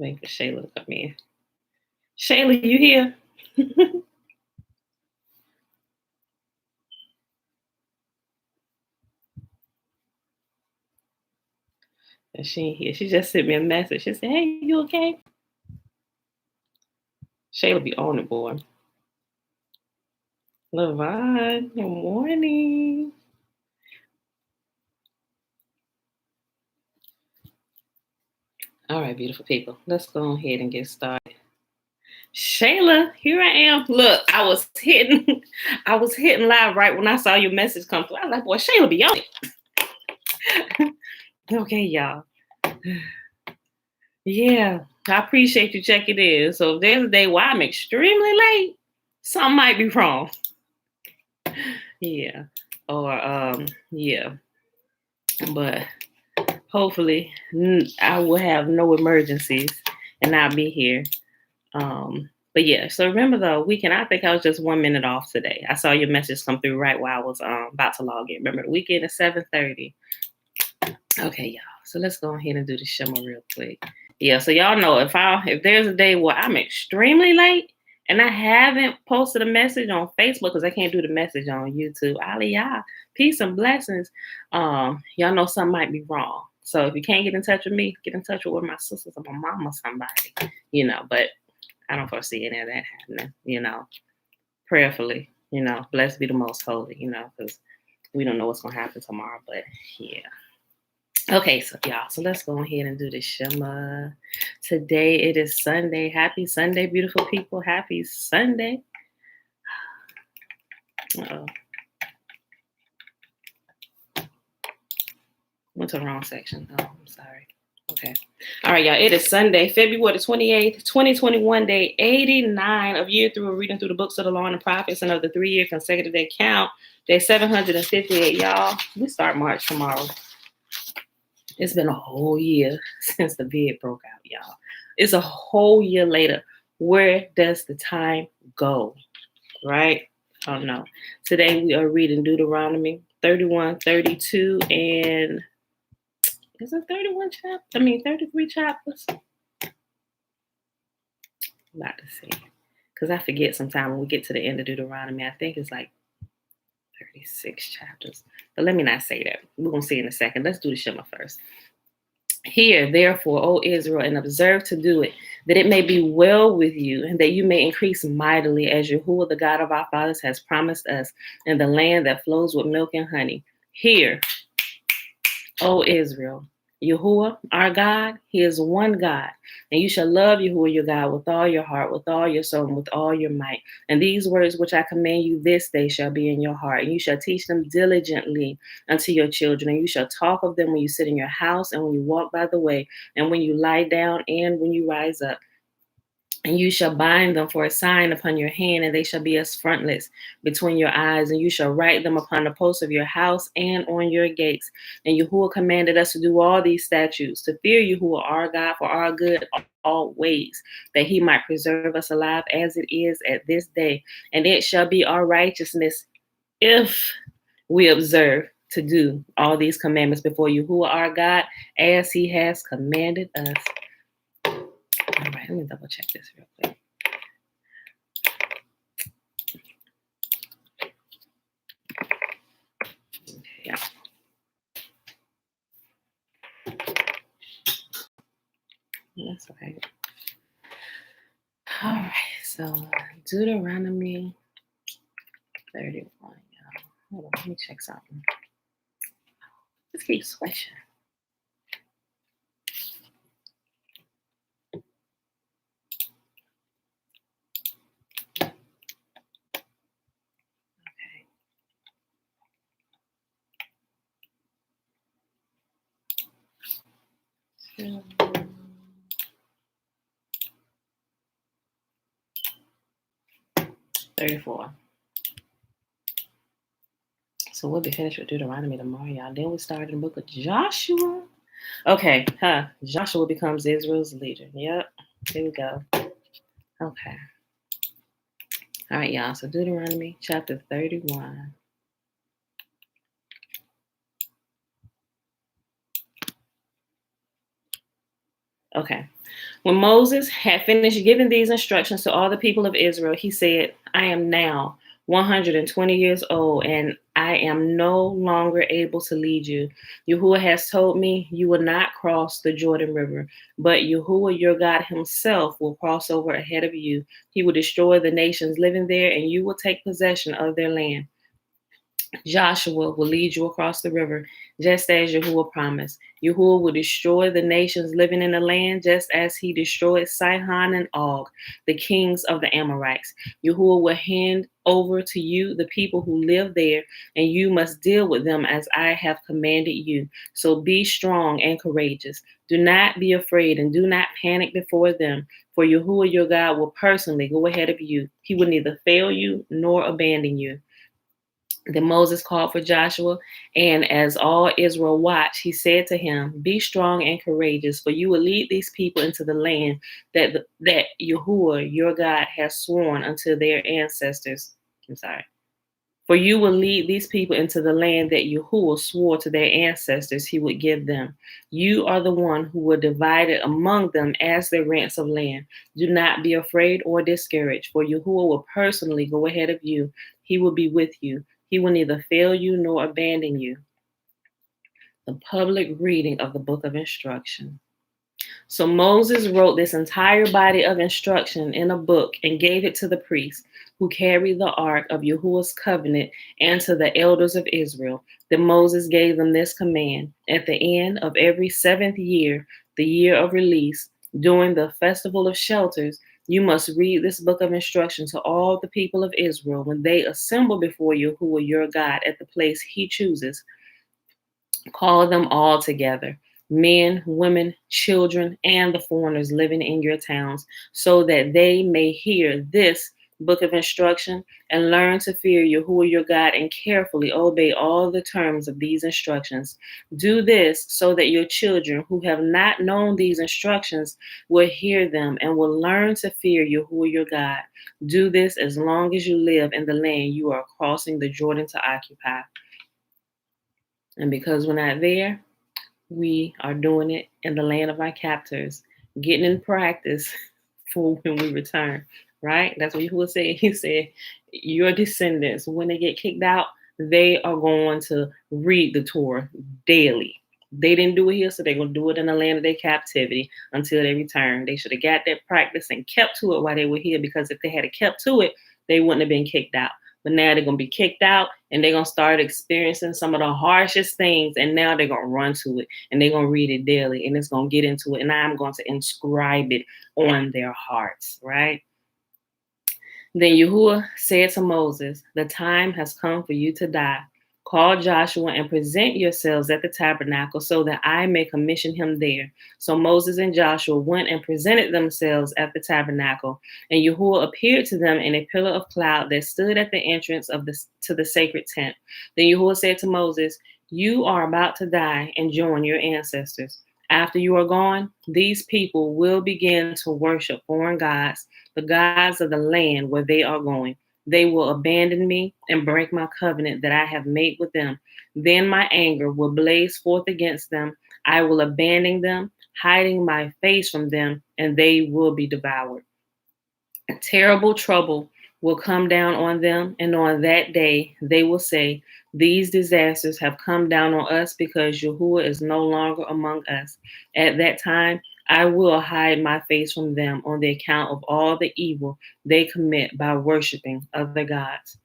Waiting for Shayla to come in. Shayla, you here? And she ain't here. She just sent me a message. She said, "Hey, you okay?" Shayla be on it, boy. Levon, good morning. All right, beautiful people. Let's go ahead and get started. Shayla, here I am. Look, I was hitting live right when I saw your message come through. I was like, boy, Shayla be on it. Okay, y'all. Yeah, I appreciate you checking in. So if there's a day where I'm extremely late, something might be wrong. Yeah. Or yeah. But hopefully I will have no emergencies and I'll be here. But yeah, so remember the weekend, I think I was just 1 minute off today. I saw your message come through right while I was about to log in. Remember the weekend at 7:30. Okay, y'all. So let's go ahead and do the shimmer real quick. Yeah, so y'all know if there's a day where I'm extremely late and I haven't posted a message on Facebook because I can't do the message on YouTube. Aliyah, peace and blessings. Y'all know something might be wrong. So if you can't get in touch with me, get in touch with my sisters or my mom or somebody, but I don't foresee any of that happening, prayerfully, blessed be the most holy, because we don't know what's going to happen tomorrow, but yeah. Okay, so y'all, so let's go ahead and do the Shema. Today it is Sunday. Happy Sunday, beautiful people. Happy Sunday. Uh-oh. Went to the wrong section. Oh, I'm sorry. Okay. All right, y'all. It is Sunday, February 28th, 2021, day 89 of year 3. We're reading through the books of the law and the prophets and of the 3-year consecutive day count. Day 758, y'all. We start March tomorrow. It's been a whole year since the vid broke out, y'all. It's a whole year later. Where does the time go? Right? I don't know. Today we are reading Deuteronomy 31, 32, and is it 33 chapters? About to see. Because I forget sometimes when we get to the end of Deuteronomy, I think it's like 36 chapters. But let me not say that. We're going to see in a second. Let's do the Shema first. Hear, therefore, O Israel, and observe to do it, that it may be well with you, and that you may increase mightily, as Yahuwah, the God of our fathers, has promised us, in the land that flows with milk and honey. Hear, O Israel, Yahuwah, our God, He is one God, and you shall love Yahuwah your God with all your heart, with all your soul, and with all your might. And these words which I command you this day shall be in your heart, and you shall teach them diligently unto your children, and you shall talk of them when you sit in your house, and when you walk by the way, and when you lie down, and when you rise up. And you shall bind them for a sign upon your hand, and they shall be as frontlets between your eyes. And you shall write them upon the posts of your house and on your gates. And Yahuwah commanded us to do all these statutes, to fear Yahuwah our God for our good always, that He might preserve us alive as it is at this day. And it shall be our righteousness if we observe to do all these commandments before Yahuwah our God, as He has commanded us. All right, let me double check this real quick. Yeah. That's okay. All right, so Deuteronomy 31. Y'all. Hold on, let me check something. Let's keep switching. Okay. 34. So we'll be finished with Deuteronomy tomorrow, y'all. Then we start in the book of Joshua. Okay, Joshua becomes Israel's leader. Yep, here we go. Okay. All right, y'all. So Deuteronomy chapter 31. Okay. When Moses had finished giving these instructions to all the people of Israel, he said, I am now 120 years old, and I am no longer able to lead you. Yahuwah has told me you will not cross the Jordan River, but Yahuwah your God himself will cross over ahead of you. He will destroy the nations living there, and you will take possession of their land. Joshua will lead you across the river, just as Yahuwah promised. Yahuwah will destroy the nations living in the land, just as he destroyed Sihon and Og, the kings of the Amorites. Yahuwah will hand over to you the people who live there, and you must deal with them as I have commanded you. So be strong and courageous. Do not be afraid and do not panic before them, for Yahuwah your God will personally go ahead of you. He will neither fail you nor abandon you. Then Moses called for Joshua, and as all Israel watched, he said to him, Be strong and courageous, for you will lead these people into the land that Yahuwah, your God, has sworn unto their ancestors. I'm sorry. For you will lead these people into the land that Yahuwah swore to their ancestors he would give them. You are the one who will divide it among them as their rents of land. Do not be afraid or discouraged, for Yahuwah will personally go ahead of you. He will be with you. He will neither fail you nor abandon you. The public reading of the book of instruction. So Moses wrote this entire body of instruction in a book and gave it to the priests who carried the ark of Yahuwah's covenant and to the elders of Israel. Then Moses gave them this command. At the end of every 7th year, the year of release, during the festival of shelters, you must read this book of instruction to all the people of Israel when they assemble before Yahuwah your God at the place he chooses. Call them all together, men, women, children, and the foreigners living in your towns, so that they may hear this book of instruction and learn to fear Yahuwah your God and carefully obey all the terms of these instructions. Do this so that your children who have not known these instructions will hear them and will learn to fear Yahuwah your God. Do this as long as you live in the land you are crossing the Jordan to occupy. And because we're not there, we are doing it in the land of our captors, getting in practice for when we return, right? That's what Yahuwah said. He said, your descendants, when they get kicked out, they are going to read the Torah daily. They didn't do it here, so they're going to do it in the land of their captivity until they return. They should have got that practice and kept to it while they were here, because if they had kept to it, they wouldn't have been kicked out. But now they're going to be kicked out and they're going to start experiencing some of the harshest things. And now they're going to run to it and they're going to read it daily and it's going to get into it. And I'm going to inscribe it on their hearts, right? Then Yahuwah said to Moses, the time has come for you to die. Call Joshua and present yourselves at the tabernacle so that I may commission him there. So Moses and Joshua went and presented themselves at the tabernacle. And Yahuwah appeared to them in a pillar of cloud that stood at the entrance to the sacred tent. Then Yahuwah said to Moses, you are about to die and join your ancestors. After you are gone, these people will begin to worship foreign gods, the gods of the land where they are going. They will abandon me and break my covenant that I have made with them. Then my anger will blaze forth against them. I will abandon them, hiding my face from them, and they will be devoured. A terrible trouble will come down on them, and on that day they will say, these disasters have come down on us because Yahuwah is no longer among us. At that time, I will hide my face from them on the account of all the evil they commit by worshiping other gods.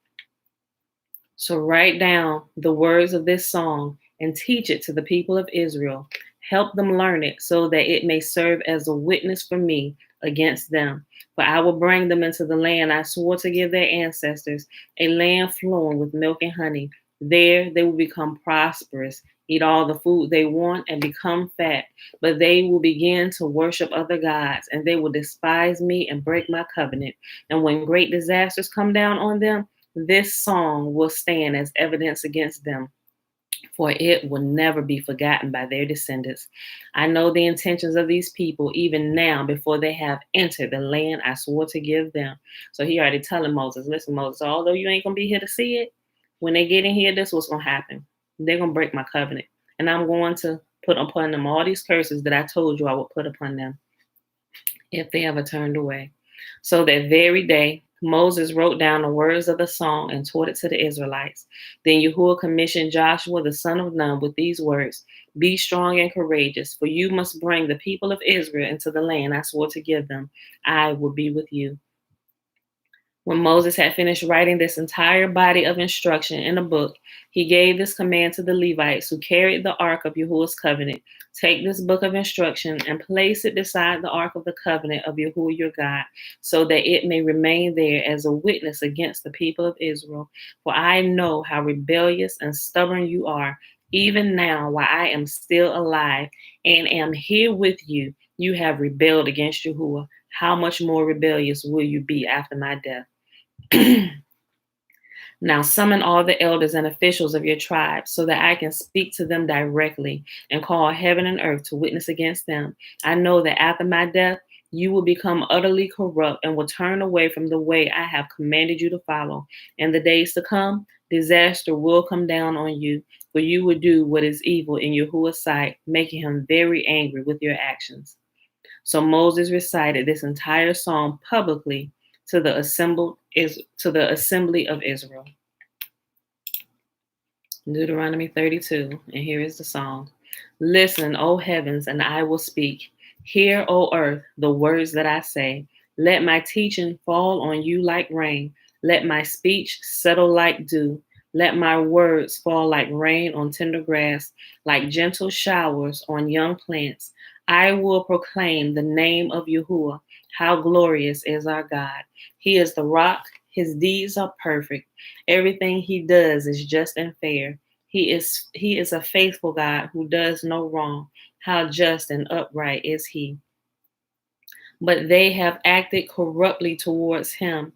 So write down the words of this song and teach it to the people of Israel. Help them learn it so that it may serve as a witness for me against them. For I will bring them into the land I swore to give their ancestors, a land flowing with milk and honey. There they will become prosperous, eat all the food they want, and become fat. But they will begin to worship other gods, and they will despise me and break my covenant. And when great disasters come down on them, this song will stand as evidence against them, for it will never be forgotten by their descendants. I know the intentions of these people even now before they have entered the land I swore to give them. So he already telling Moses, listen, Moses, although you ain't going to be here to see it, when they get in here, this is what's going to happen. They're going to break my covenant. And I'm going to put upon them all these curses that I told you I would put upon them if they ever turned away. So that very day, Moses wrote down the words of the song and taught it to the Israelites. Then Yahuwah commissioned Joshua the son of Nun with these words: Be strong and courageous, for you must bring the people of Israel into the land I swore to give them. I will be with you. When Moses had finished writing this entire body of instruction in a book, he gave this command to the Levites who carried the ark of Yahuwah's covenant: Take this book of instruction and place it beside the ark of the covenant of Yahuwah your God, so that it may remain there as a witness against the people of Israel. For I know how rebellious and stubborn you are. Even now, while I am still alive and am here with you, you have rebelled against Yahuwah. How much more rebellious will you be after my death? Now summon all the elders and officials of your tribe so that I can speak to them directly and call heaven and earth to witness against them. I know that after my death, you will become utterly corrupt and will turn away from the way I have commanded you to follow. In the days to come, disaster will come down on you, for you will do what is evil in Yahuwah's sight, making him very angry with your actions. So Moses recited this entire psalm publicly to the assembly of Israel. Deuteronomy 32, and here is the song. Listen, O heavens, and I will speak. Hear, O earth, the words that I say. Let my teaching fall on you like rain. Let my speech settle like dew. Let my words fall like rain on tender grass, like gentle showers on young plants. I will proclaim the name of Yahuwah. How glorious is our God. He is the rock. His deeds are perfect. Everything he does is just and fair. He is a faithful God who does no wrong. How just and upright is he. But they have acted corruptly towards him.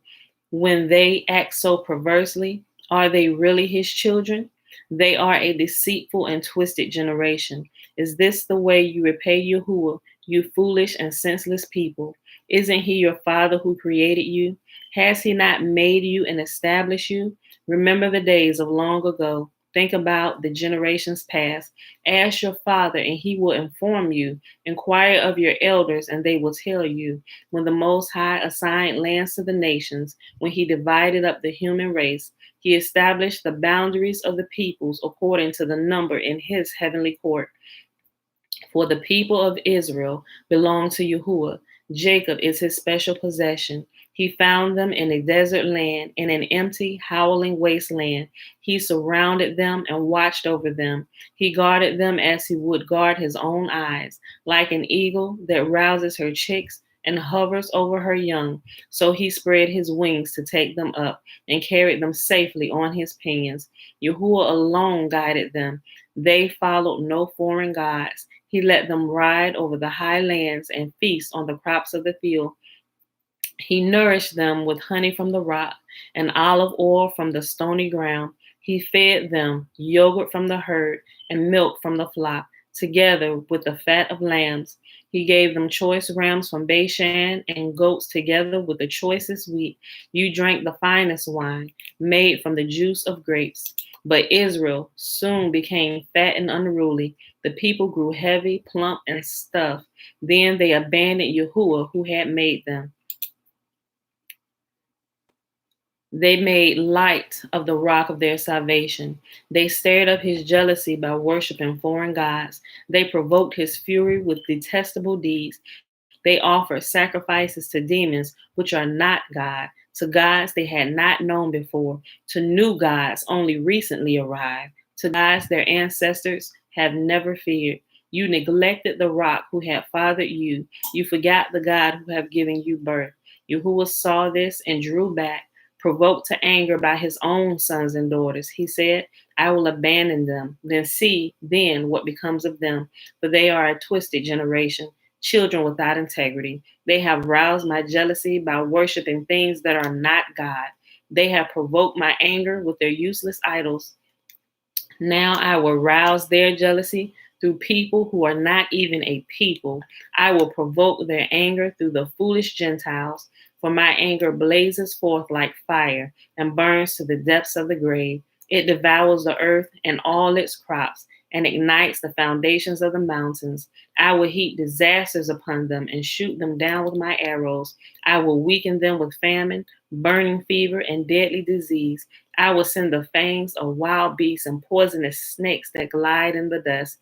When they act so perversely, are they really his children? They are a deceitful and twisted generation. Is this the way you repay Yahuwah, you foolish and senseless people? Isn't he your father who created you? Has he not made you and established you? Remember the days of long ago. Think about the generations past. Ask your father, and he will inform you. Inquire of your elders, and they will tell you. When the Most High assigned lands to the nations, when he divided up the human race, he established the boundaries of the peoples according to the number in his heavenly court. For the people of Israel belong to Yahuwah. Jacob is his special possession. He found them in a desert land, in an empty, howling wasteland. He surrounded them and watched over them. He guarded them as he would guard his own eyes, like an eagle that rouses her chicks and hovers over her young. So he spread his wings to take them up and carried them safely on his pinions. Yahuwah alone guided them. They followed no foreign gods. He let them ride over the high lands and feast on the crops of the field. He nourished them with honey from the rock and olive oil from the stony ground. He fed them yogurt from the herd and milk from the flock, together with the fat of lambs. He gave them choice rams from Bashan and goats together with the choicest wheat. You drank the finest wine, made from the juice of grapes. But Israel soon became fat and unruly. The people grew heavy, plump, and stuffed. Then they abandoned Yahuwah, who had made them. They made light of the rock of their salvation. They stirred up his jealousy by worshiping foreign gods. They provoked his fury with detestable deeds. They offered sacrifices to demons, which are not God, to gods they had not known before, to new gods only recently arrived, to gods their ancestors have never feared. You neglected the rock who had fathered you. You forgot the God who have given you birth. Yahuwah saw this and drew back, provoked to anger by his own sons and daughters. He said, I will abandon them. Then what becomes of them? For they are a twisted generation, children without integrity. They have roused my jealousy by worshiping things that are not God. They have provoked my anger with their useless idols. Now I will rouse their jealousy through people who are not even a people. I will provoke their anger through the foolish Gentiles, for my anger blazes forth like fire and burns to the depths of the grave. It devours the earth and all its crops. and ignites the foundations of the mountains. I will heap disasters upon them and shoot them down with my arrows. I will weaken them with famine, burning fever, and deadly disease. I will send the fangs of wild beasts and poisonous snakes that glide in the dust.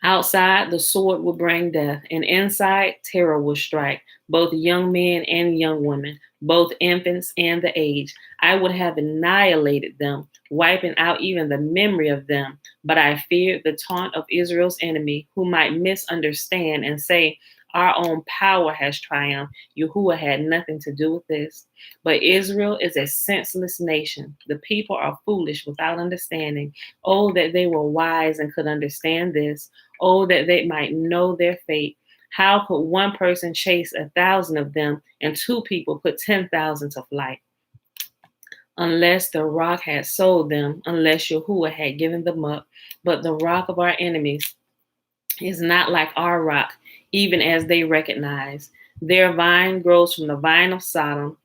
Outside, the sword will bring death, and inside, terror will strike, both young men and young women, both infants and the aged. I would have annihilated them, wiping out even the memory of them. But I feared the taunt of Israel's enemy, who might misunderstand and say, our own power has triumphed. Yahuwah had nothing to do with this. But Israel is a senseless nation. The people are foolish without understanding. Oh, that they were wise and could understand this. Oh, that they might know their fate. How could one person chase 1,000 of them and two people put 10,000 to flight? Unless the rock had sold them, unless Yahuwah had given them up. But the rock of our enemies is not like our rock, even as they recognize. Their vine grows from the vine of Sodom,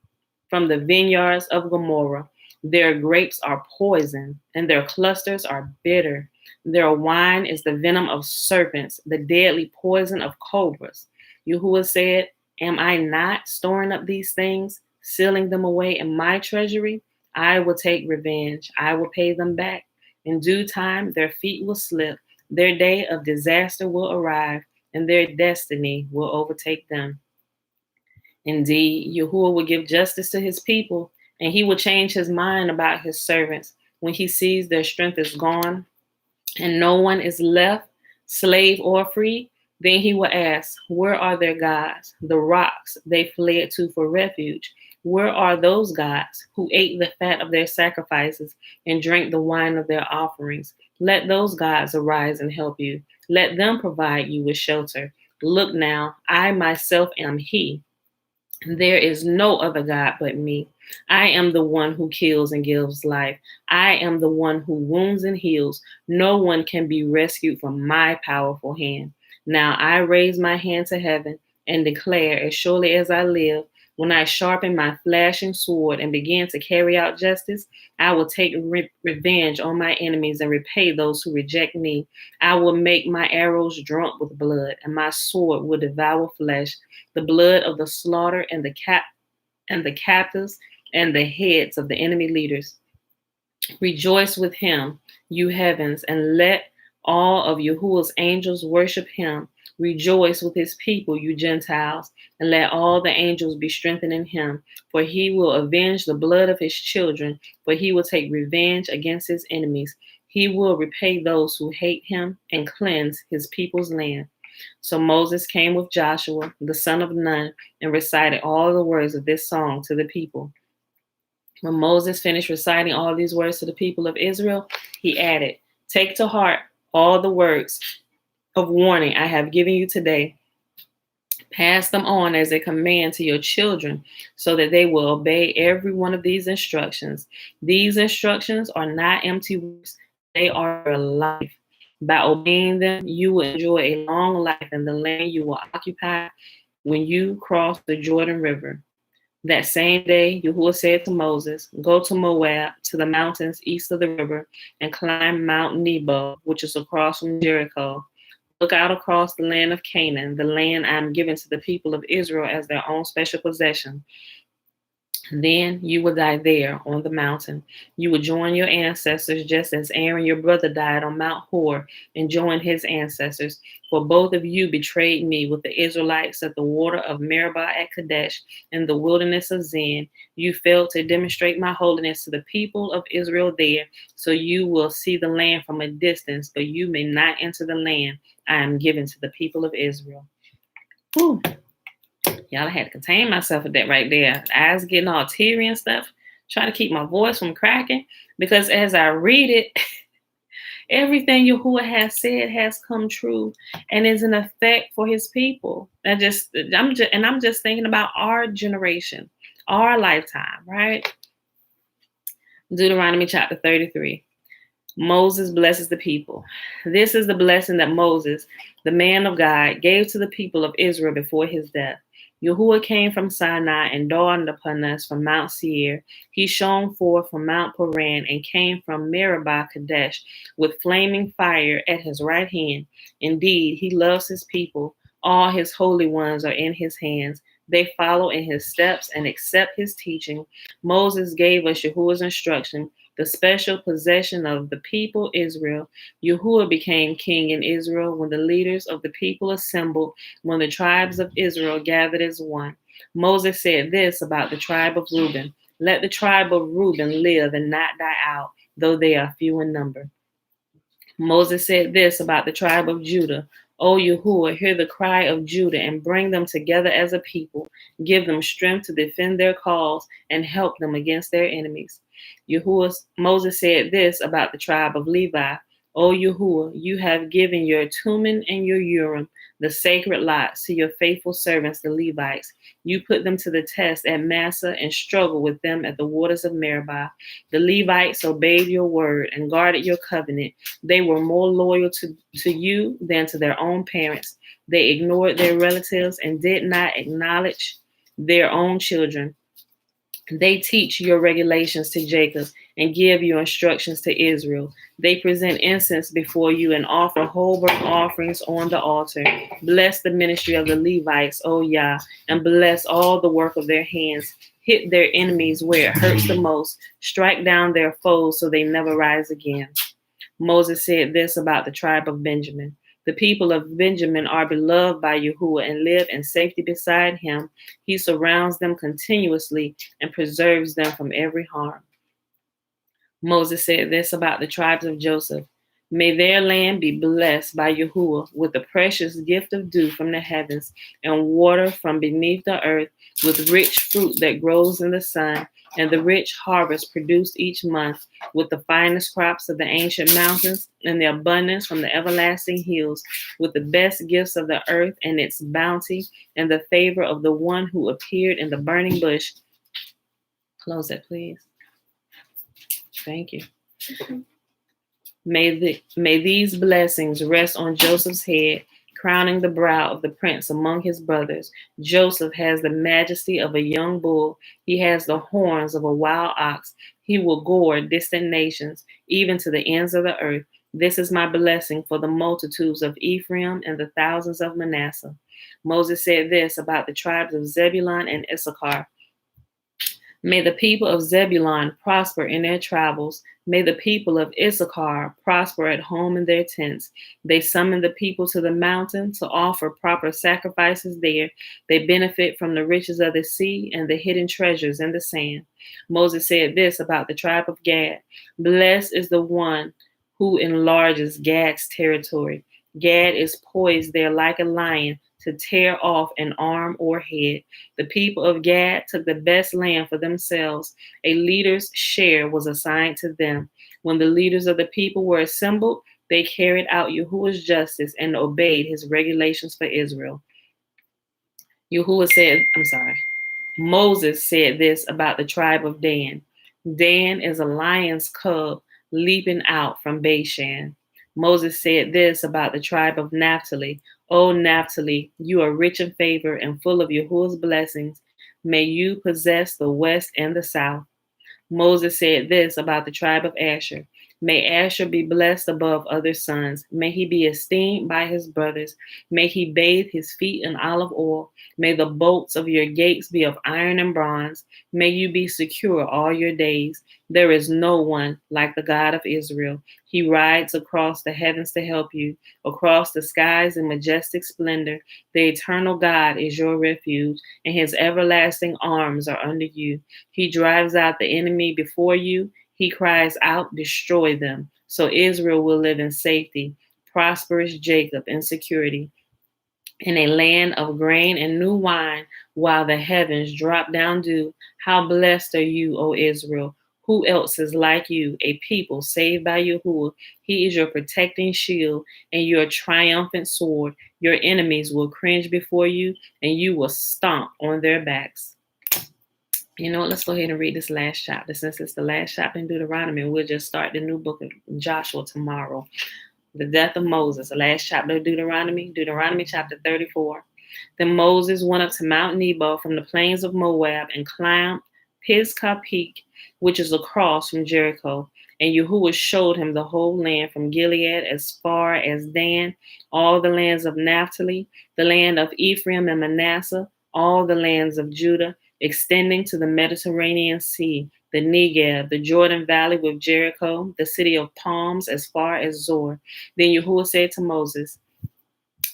from the vineyards of Gomorrah. Their grapes are poison, and their clusters are bitter. Their wine is the venom of serpents, the deadly poison of cobras. Yahuwah said, am I not storing up these things, sealing them away in my treasury? I will take revenge. I will pay them back. In due time, their feet will slip. Their day of disaster will arrive, and their destiny will overtake them. Indeed, Yahuwah will give justice to his people, and he will change his mind about his servants when he sees their strength is gone and no one is left, slave or free. Then he will ask, where are their gods, the rocks they fled to for refuge? Where are those gods who ate the fat of their sacrifices and drank the wine of their offerings? Let those gods arise and help you. Let them provide you with shelter. Look now, I myself am he. There is no other God but me. I am the one who kills and gives life. I am the one who wounds and heals. No one can be rescued from my powerful hand. Now I raise my hand to heaven and declare, as surely as I live, when I sharpen my flashing sword and begin to carry out justice, I will take revenge on my enemies and repay those who reject me. I will make my arrows drunk with blood, and my sword will devour flesh, the blood of the slaughter and the captives and the heads of the enemy leaders. Rejoice with him, you heavens, and let all of Yahuwah's angels worship him. Rejoice with his people, you Gentiles, and let all the angels be strengthened in him. For he will avenge the blood of his children, for he will take revenge against his enemies. He will repay those who hate him and cleanse his people's land. So Moses came with Joshua, the son of Nun, and recited all the words of this song to the people. When Moses finished reciting all these words to the people of Israel, he added, take to heart all the words of warning I have given you today. Pass them on as a command to your children so that they will obey every one of these instructions. These instructions are not empty words, they are your life. By obeying them, you will enjoy a long life in the land you will occupy when you cross the Jordan River. That same day, Yahuwah said to Moses, go to Moab, to the mountains east of the river, and climb Mount Nebo, which is across from Jericho. Look out across the land of Canaan, the land I am giving to the people of Israel as their own special possession. Then you will die there on the mountain. You will join your ancestors just as Aaron, your brother, died on Mount Hor and joined his ancestors. For both of you betrayed me with the Israelites at the water of Meribah at Kadesh in the wilderness of Zin. You failed to demonstrate my holiness to the people of Israel there. So you will see the land from a distance, but you may not enter the land I am giving to the people of Israel. Whew. Y'all, I had to contain myself with that right there. Eyes getting all teary and stuff. Trying to keep my voice from cracking. Because as I read it, everything Yahuwah has said has come true and is in effect for his people. I'm just thinking about our generation, our lifetime, right? Deuteronomy chapter 33. Moses blesses the people. This is the blessing that Moses, the man of God, gave to the people of Israel before his death. Yahuwah came from Sinai and dawned upon us from Mount Seir. He shone forth from Mount Paran and came from Meribah Kadesh with flaming fire at his right hand. Indeed, he loves his people. All his holy ones are in his hands. They follow in his steps and accept his teaching. Moses gave us Yahuwah's instruction, the special possession of the people Israel. Yahuwah became king in Israel when the leaders of the people assembled, when the tribes of Israel gathered as one. Moses said this about the tribe of Reuben: let the tribe of Reuben live and not die out, though they are few in number. Moses said this about the tribe of Judah: O Yahuwah, hear the cry of Judah and bring them together as a people. Give them strength to defend their cause and help them against their enemies. Moses said this about the tribe of Levi: O Yahuwah, you have given your Tumim and your Urim, the sacred lots, to your faithful servants, the Levites. You put them to the test at Massa and struggled with them at the waters of Meribah. The Levites obeyed your word and guarded your covenant. They were more loyal to you than to their own parents. They ignored their relatives and did not acknowledge their own children. They teach your regulations to Jacob and give your instructions to Israel. They present incense before you and offer whole burnt offerings on the altar. Bless the ministry of the Levites, O Yah, and bless all the work of their hands. Hit their enemies where it hurts the most. Strike down their foes so they never rise again. Moses said this about the tribe of Benjamin: the people of Benjamin are beloved by Yahuwah and live in safety beside him. He surrounds them continuously and preserves them from every harm. Moses said this about the tribes of Joseph: may their land be blessed by Yahuwah with the precious gift of dew from the heavens and water from beneath the earth, with rich fruit that grows in the sun, and the rich harvest produced each month, with the finest crops of the ancient mountains and the abundance from the everlasting hills, with the best gifts of the earth and its bounty, and the favor of the one who appeared in the burning bush. Close it, please. Thank you. May these blessings rest on Joseph's head, crowning the brow of the prince among his brothers. Joseph has the majesty of a young bull. He has the horns of a wild ox. He will gore distant nations, even to the ends of the earth. This is my blessing for the multitudes of Ephraim and the thousands of Manasseh. Moses said this about the tribes of Zebulun and Issachar: may the people of Zebulun prosper in their travels. May the people of Issachar prosper at home in their tents. They summon the people to the mountain to offer proper sacrifices there. They benefit from the riches of the sea and the hidden treasures in the sand. Moses said this about the tribe of Gad: blessed is the one who enlarges Gad's territory. Gad is poised there like a lion to tear off an arm or head. The people of Gad took the best land for themselves. A leader's share was assigned to them. When the leaders of the people were assembled, they carried out Yahuwah's justice and obeyed his regulations for Israel. Moses said this about the tribe of Dan: Dan is a lion's cub leaping out from Bashan. Moses said this about the tribe of Naphtali: O Naphtali, you are rich in favor and full of Yahuwah's blessings. May you possess the west and the south. Moses said this about the tribe of Asher: may Asher be blessed above other sons. May he be esteemed by his brothers. May he bathe his feet in olive oil. May the bolts of your gates be of iron and bronze. May you be secure all your days. There is no one like the God of Israel. He rides across the heavens to help you, across the skies in majestic splendor. The eternal God is your refuge, and his everlasting arms are under you. He drives out the enemy before you. He cries out, destroy them. So Israel will live in safety, prosperous Jacob in security, in a land of grain and new wine, while the heavens drop down dew. How blessed are you, O Israel! Who else is like you, a people saved by Yahuwah? He is your protecting shield and your triumphant sword. Your enemies will cringe before you, and you will stomp on their backs. You know what? Let's go ahead and read this last chapter. Since it's the last chapter in Deuteronomy, we'll just start the new book of Joshua tomorrow. The death of Moses, the last chapter of Deuteronomy chapter 34. Then Moses went up to Mount Nebo from the plains of Moab and climbed Pisgah Peak, which is across from Jericho. And Yahuwah showed him the whole land from Gilead as far as Dan, all the lands of Naphtali, the land of Ephraim and Manasseh, all the lands of Judah, extending to the Mediterranean Sea, the Negev, the Jordan Valley with Jericho, the city of palms as far as Zor. Then Yahuwah said to Moses,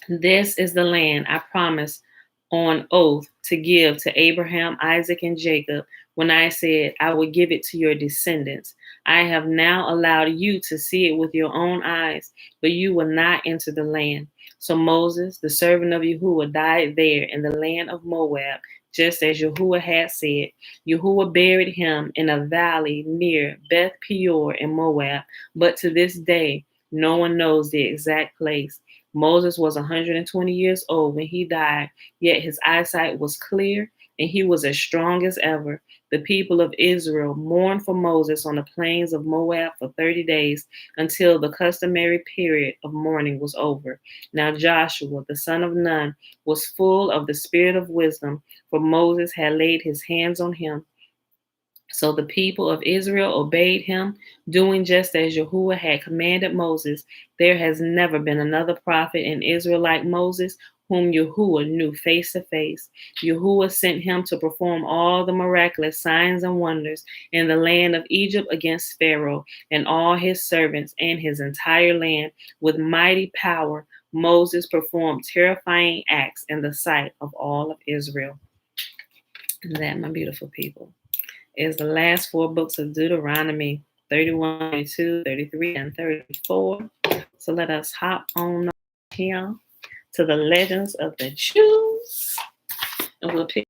this is the land I promised on oath to give to Abraham, Isaac, and Jacob when I said I would give it to your descendants. I have now allowed you to see it with your own eyes, but you will not enter the land. So Moses, the servant of Yahuwah, died there in the land of Moab, just as Yahuwah had said. Yahuwah buried him in a valley near Beth Peor in Moab, but to this day, no one knows the exact place. Moses was 120 years old when he died, yet his eyesight was clear and he was as strong as ever. The people of Israel mourned for Moses on the plains of Moab for 30 days until the customary period of mourning was over. Now Joshua, the son of Nun, was full of the spirit of wisdom, for Moses had laid his hands on him. So the people of Israel obeyed him, doing just as Yahuwah had commanded Moses. There has never been another prophet in Israel like Moses, whom Yahuwah knew face to face. Yahuwah sent him to perform all the miraculous signs and wonders in the land of Egypt against Pharaoh and all his servants and his entire land. With mighty power, Moses performed terrifying acts in the sight of all of Israel. And that, my beautiful people, is the last 4 books of Deuteronomy, 31, 32, 33, and 34. So let us hop on here to the legends of the Jews. And we'll pick.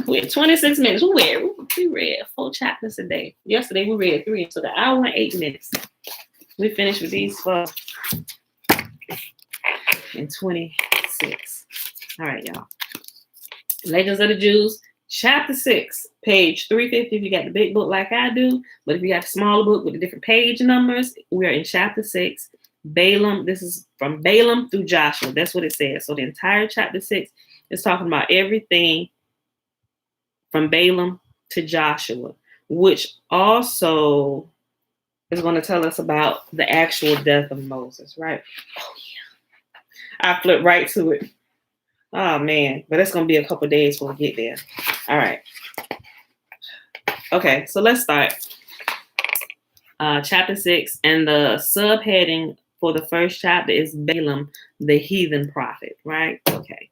We had 26 minutes. We read 4 chapters a day. Yesterday we read 3, so the hour and 8 minutes. We finished with these 4 and 26. All right, y'all. Legends of the Jews. Chapter 6, page 350 if you got the big book like I do. But if you got the smaller book with the different page numbers, we are in chapter 6. Balaam, this is from Balaam through Joshua. That's what it says. So the entire chapter 6 is talking about everything from Balaam to Joshua, which also is going to tell us about the actual death of Moses, right? Oh, yeah. I flipped right to it. Oh, man. But it's going to be a couple days when we get there. All right. Okay, so let's start. Chapter 6, and the subheading for the first chapter is Balaam, the heathen prophet, right? Okay.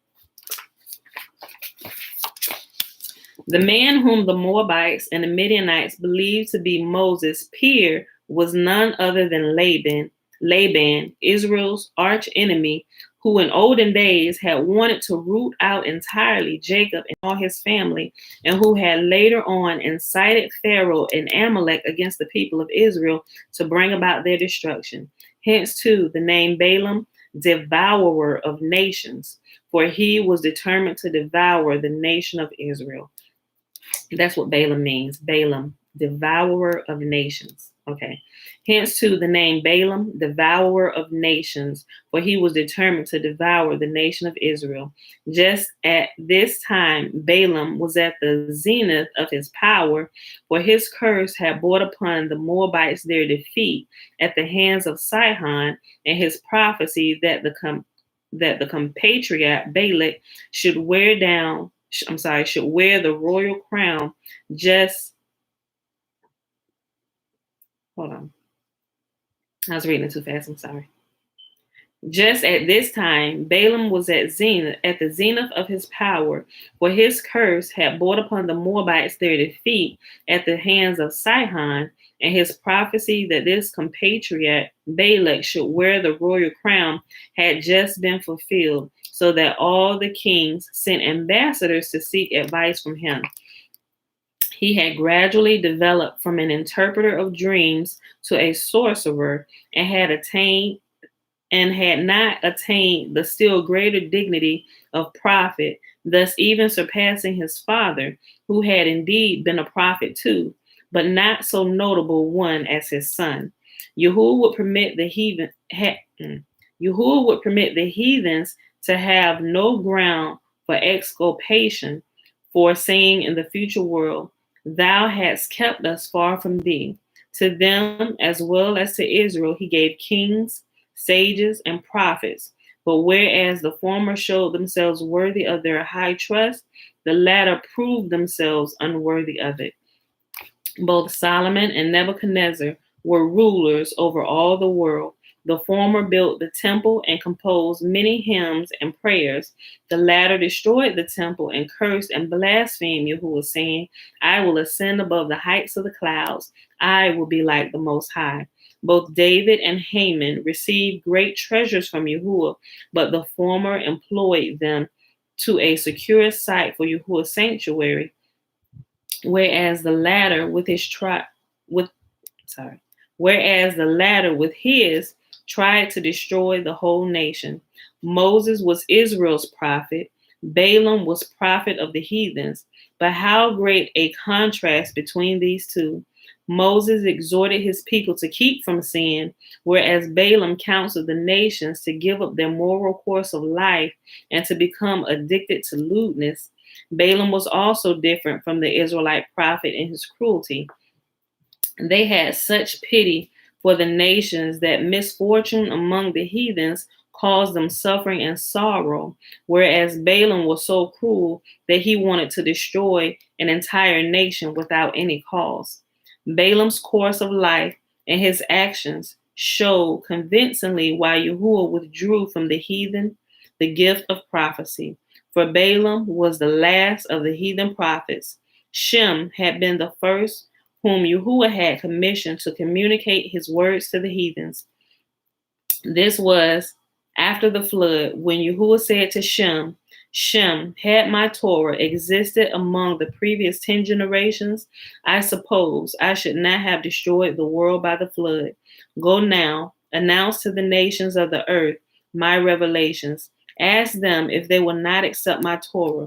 The man whom the Moabites and the Midianites believed to be Moses' peer was none other than Laban, Israel's arch enemy, who in olden days had wanted to root out entirely Jacob and all his family, and who had later on incited Pharaoh and Amalek against the people of Israel to bring about their destruction. Hence, too, the name Balaam, devourer of nations, for he was determined to devour the nation of Israel. That's what Balaam means. Balaam, devourer of nations. Okay. Hence, too, the name Balaam, devourer of nations, for he was determined to devour the nation of Israel. Just at this time, Balaam was at the zenith of his power, for his curse had brought upon the Moabites their defeat at the hands of Sihon, and his prophecy that the compatriot Balak should wear the royal crown hold on. I was reading it too fast. I'm sorry. Just at this time, Balaam was at the zenith of his power, for his curse had brought upon the Moabites their defeat at the hands of Sihon, and his prophecy that this compatriot Balak should wear the royal crown had just been fulfilled, so that all the kings sent ambassadors to seek advice from him. He had gradually developed from an interpreter of dreams to a sorcerer, and had not attained the still greater dignity of prophet, thus even surpassing his father, who had indeed been a prophet too, but not so notable one as his son. Yahuwah would permit the heathens to have no ground for exculpation, for saying in the future world, Thou hadst kept us far from thee. To them, as well as to Israel, he gave kings, sages, and prophets. But whereas the former showed themselves worthy of their high trust, the latter proved themselves unworthy of it. Both Solomon and Nebuchadnezzar were rulers over all the world. The former built the temple and composed many hymns and prayers. The latter destroyed the temple and cursed and blasphemed Yahuwah, saying, I will ascend above the heights of the clouds. I will be like the Most High. Both David and Haman received great treasures from Yahuwah, but the former employed them to a secure site for Yahuwah's sanctuary, whereas the latter with his tried to destroy the whole nation. Moses was Israel's prophet. Balaam was prophet of the heathens. But how great a contrast between these two. Moses exhorted his people to keep from sin, whereas Balaam counseled the nations to give up their moral course of life and to become addicted to lewdness. Balaam was also different from the Israelite prophet in his cruelty. They had such pity for the nations that misfortune among the heathens caused them suffering and sorrow, whereas Balaam was so cruel that he wanted to destroy an entire nation without any cause. Balaam's course of life and his actions show convincingly why Yahuwah withdrew from the heathen the gift of prophecy. For Balaam was the last of the heathen prophets. Shem had been the first whom Yahuwah had commissioned to communicate his words to the heathens. This was after the flood, when Yahuwah said to Shem, Shem, had my Torah existed among the previous 10 generations, I suppose I should not have destroyed the world by the flood. Go now, announce to the nations of the earth my revelations. Ask them if they will not accept my Torah.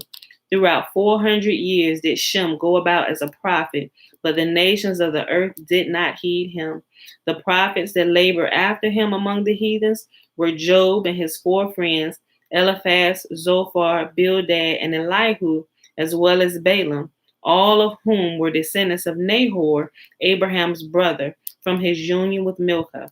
Throughout 400 years did Shem go about as a prophet, but the nations of the earth did not heed him. The prophets that labored after him among the heathens were Job and his 4 friends, Eliphaz, Zophar, Bildad, and Elihu, as well as Balaam, all of whom were descendants of Nahor, Abraham's brother, from his union with Milcah,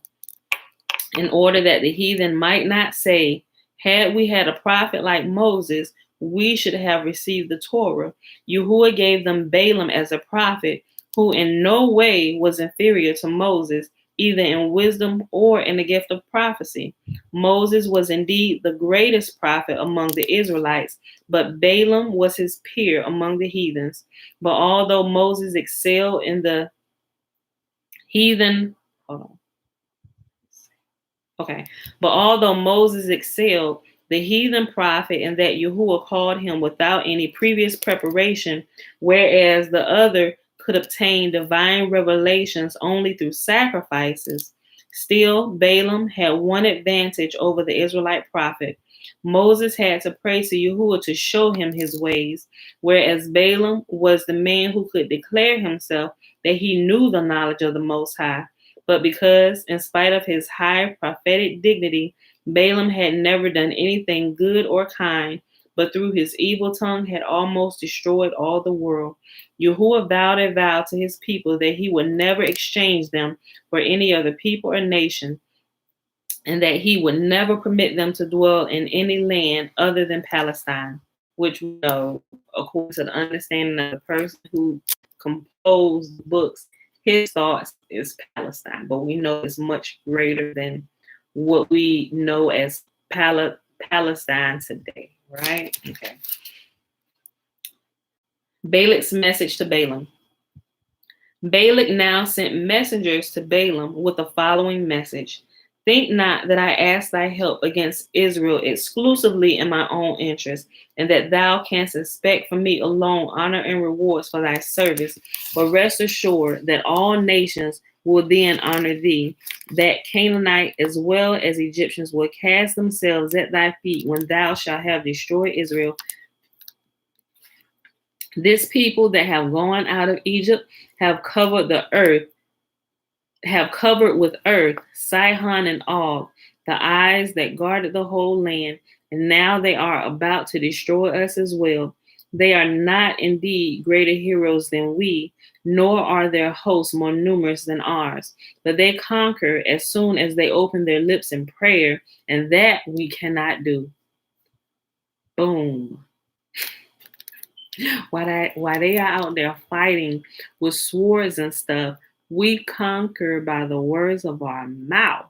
in order that the heathen might not say, had we had a prophet like Moses, we should have received the Torah. Yahuwah gave them Balaam as a prophet, who in no way was inferior to Moses, either in wisdom or in the gift of prophecy. Moses was indeed the greatest prophet among the Israelites, but Balaam was his peer among the heathens. But although Moses excelled in the heathen, But although Moses excelled the heathen prophet in that Yahuwah called him without any previous preparation, whereas the other could obtain divine revelations only through sacrifices, still Balaam had one advantage over the Israelite prophet. Moses had to pray to Yahuwah to show him his ways, whereas Balaam was the man who could declare himself that he knew the knowledge of the Most High. But because, in spite of his high prophetic dignity, Balaam had never done anything good or kind, but through his evil tongue had almost destroyed all the world. Yahuwah vowed a vow to his people that he would never exchange them for any other people or nation, and that he would never permit them to dwell in any land other than Palestine, which we know, according to the understanding of the person who composed the books, his thoughts is Palestine, but we know it's much greater than what we know as Palestine today, right? Okay. Balak's message to Balaam. Balak now sent messengers to Balaam with the following message. Think not that I ask thy help against Israel exclusively in my own interest, and that thou canst expect from me alone honor and rewards for thy service, but rest assured that all nations will then honor thee, that Canaanite as well as Egyptians will cast themselves at thy feet when thou shalt have destroyed Israel. This people that have gone out of Egypt have covered with earth, Sihon and Og, the eyes that guarded the whole land, and now they are about to destroy us as well. They are not indeed greater heroes than we, nor are their hosts more numerous than ours, but they conquer as soon as they open their lips in prayer, and that we cannot do. Boom. While they are out there fighting with swords and stuff, we conquer by the words of our mouth.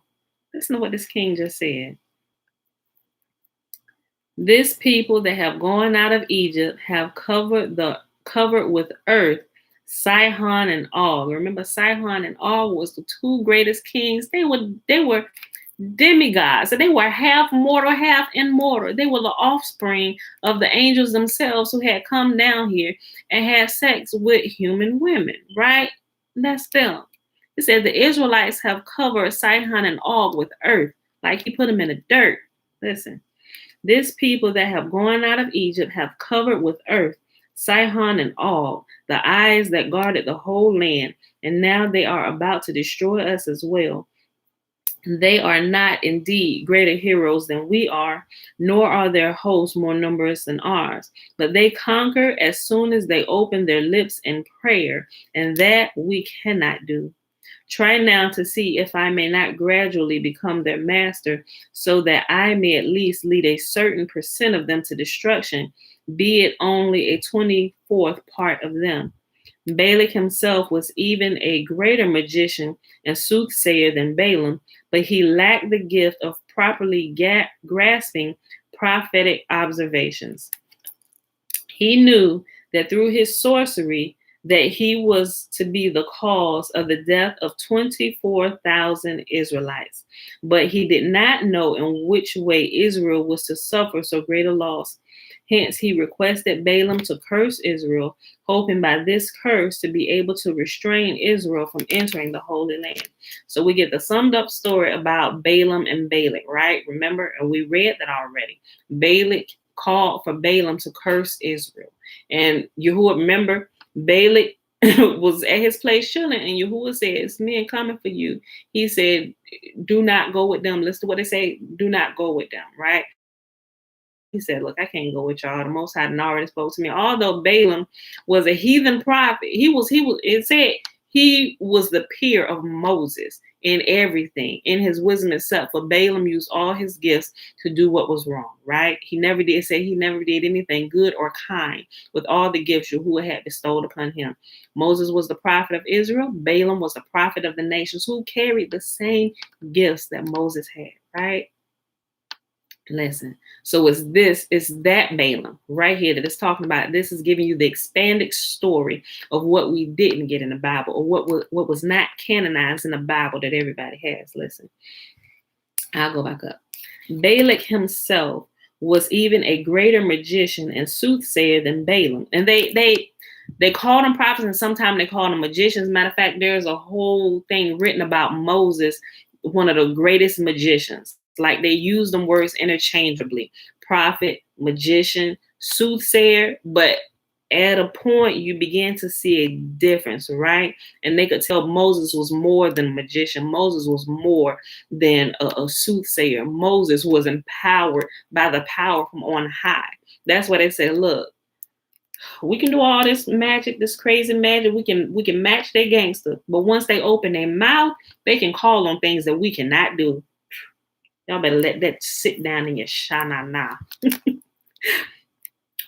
Listen to what this king just said. This people that have gone out of Egypt have covered with earth Sihon and Og. Remember, Sihon and Og was the two greatest kings. They were demigods. So they were half mortal, half immortal. They were the offspring of the angels themselves who had come down here and had sex with human women, right? That's them. It said the Israelites have covered Sihon and Og with earth, like he put them in the dirt. Listen, this people that have gone out of Egypt have covered with earth Sihon and Og, the eyes that guarded the whole land, and now they are about to destroy us as well. They are not indeed greater heroes than we are, nor are their hosts more numerous than ours, but they conquer as soon as they open their lips in prayer, and that we cannot do. Try now to see if I may not gradually become their master, so that I may at least lead a certain percent of them to destruction, be it only a 24th part of them. Balak himself was even a greater magician and soothsayer than Balaam, but he lacked the gift of properly grasping prophetic observations. He knew that through his sorcery that he was to be the cause of the death of 24,000 Israelites, but he did not know in which way Israel was to suffer so great a loss. Hence, he requested Balaam to curse Israel, hoping by this curse to be able to restrain Israel from entering the Holy Land. So we get the summed up story about Balaam and Balak, right? Remember, and we read that already. Balak called for Balaam to curse Israel. And Yahuwah, remember, Balak was at his place chilling, and Yahuwah said, "It's men coming for you." He said, "Do not go with them." Listen to what they say. Do not go with them, right? He said, "Look, I can't go with y'all. The Most High had already spoke to me." Although Balaam was a heathen prophet, it said he was the peer of Moses in everything, in his wisdom itself. For Balaam used all his gifts to do what was wrong, right? He never did anything good or kind with all the gifts Yahuwah had bestowed upon him. Moses was the prophet of Israel. Balaam was the prophet of the nations who carried the same gifts that Moses had, right? Listen, so it's that Balaam right here that it's talking about. This is giving you the expanded story of what we didn't get in the Bible, or what was not canonized in the Bible that everybody has. Listen, I'll go back up. Balak himself was even a greater magician and soothsayer than Balaam. And they called them prophets, and sometimes they called them magicians. Matter of fact, there's a whole thing written about Moses, one of the greatest magicians. Like they use them words interchangeably: prophet, magician, soothsayer. But at a point, you begin to see a difference, right? And they could tell Moses was more than a magician. Moses was more than a soothsayer. Moses was empowered by the power from on high. That's why they said, "Look, we can do all this magic, this crazy magic. We can match their gangster, but once they open their mouth, they can call on things that we cannot do." Y'all better let that sit down in your shana now.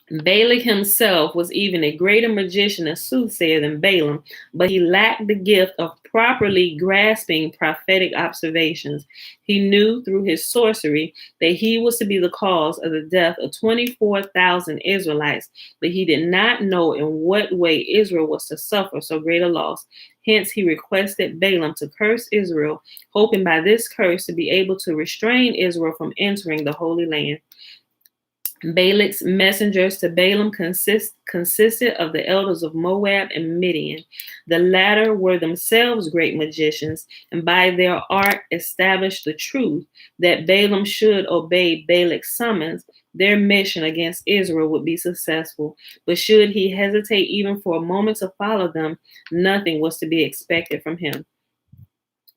Balak himself was even a greater magician and soothsayer than Balaam, but he lacked the gift of properly grasping prophetic observations. He knew through his sorcery that he was to be the cause of the death of 24,000 Israelites, but he did not know in what way Israel was to suffer so great a loss. Hence, he requested Balaam to curse Israel, hoping by this curse to be able to restrain Israel from entering the Holy Land. Balak's messengers to Balaam consisted of the elders of Moab and Midian. The latter were themselves great magicians, and by their art established the truth that Balaam should obey Balak's summons. Their mission against Israel would be successful, but should he hesitate even for a moment to follow them, nothing was to be expected from him.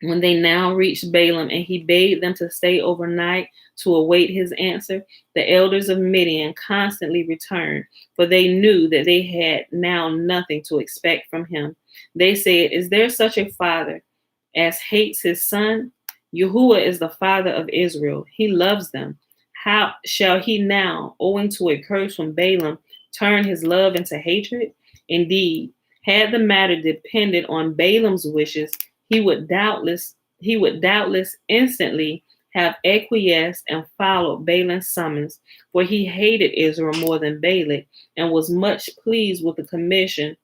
When they now reached Balaam, and he bade them to stay overnight to await his answer, the elders of Midian constantly returned, for they knew that they had now nothing to expect from him. They said, "Is there such a father as hates his son? Yahuwah is the father of Israel. He loves them. How shall he now, owing to a curse from Balaam, turn his love into hatred? Indeed, had the matter depended on Balaam's wishes, he would doubtless instantly have acquiesced and followed Balaam's summons, for he hated Israel more than Balak, and was much pleased with the commission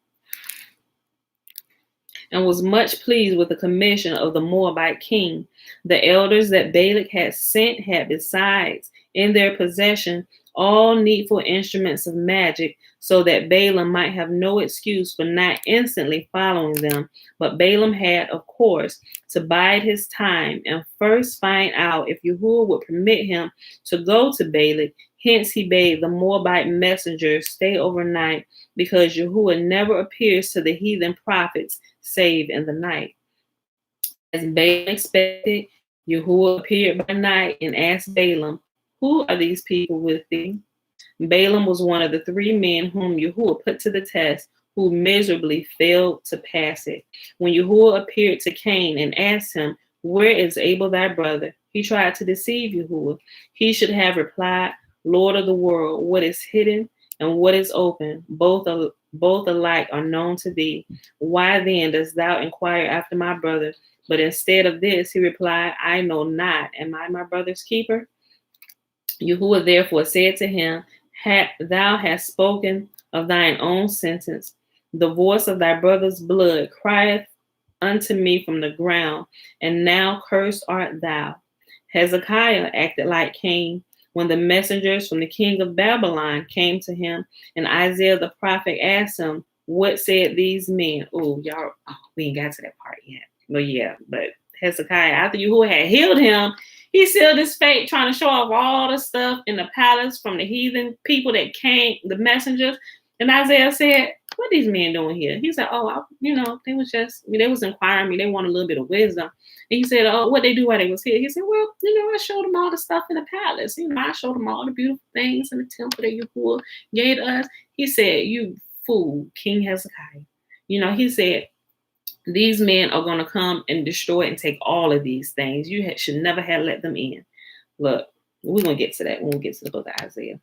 of the Moabite king. The elders that Balak had sent had besides in their possession all needful instruments of magic, so that Balaam might have no excuse for not instantly following them. But Balaam had, of course, to bide his time and first find out if Yahuwah would permit him to go to Balak. Hence he bade the Moabite messengers stay overnight, because Yahuwah never appears to the heathen prophets save in the night. As Balaam expected, Yahuwah appeared by night and asked Balaam, "Who are these people with thee?" Balaam was one of the three men whom Yahuwah put to the test, who miserably failed to pass it. When Yahuwah appeared to Cain and asked him, "Where is Abel thy brother?" he tried to deceive Yahuwah. He should have replied, "Lord of the world, what is hidden and what is open, both alike are known to thee. Why then dost thou inquire after my brother?" But instead of this, he replied, "I know not. Am I my brother's keeper?" Yahuwah therefore said to him, "Thou hast spoken of thine own sentence. The voice of thy brother's blood crieth unto me from the ground, and now cursed art thou." Hezekiah acted like Cain when the messengers from the king of Babylon came to him, and Isaiah the prophet asked him, "What said these men?" Oh, y'all, we ain't got to that part yet. But Hezekiah, after Yahuwah had healed him, he sealed his fate, trying to show off all the stuff in the palace from the heathen people that came, the messengers. And Isaiah said, "What these men doing here?" He said, they was inquiring me. They want a little bit of wisdom. And he said, "Oh, what they do while they was here?" He said, "Well, I showed them all the stuff in the palace. I showed them all the beautiful things in the temple that Yahuwah gave us." He said, "You fool, King Hezekiah." He said, "These men are going to come and destroy and take all of these things. You should never have let them in." Look, we're going to get to that when we get to the book of Isaiah.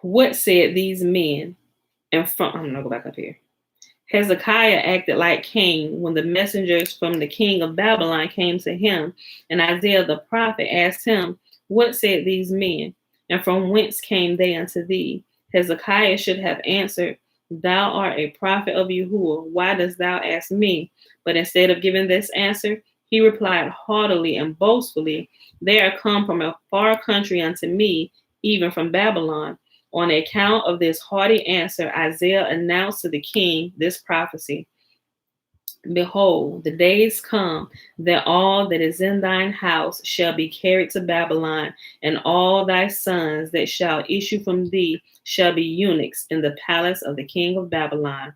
What said these men? I'm going to go back up here. Hezekiah acted like Cain when the messengers from the king of Babylon came to him, and Isaiah the prophet asked him, "What said these men? And from whence came they unto thee?" Hezekiah should have answered, "Thou art a prophet of Yahuwah. Why dost thou ask me?" But instead of giving this answer, he replied haughtily and boastfully, "They are come from a far country unto me, even from Babylon." On account of this haughty answer, Isaiah announced to the king this prophecy: "Behold, the days come that all that is in thine house shall be carried to Babylon, and all thy sons that shall issue from thee shall be eunuchs in the palace of the king of Babylon."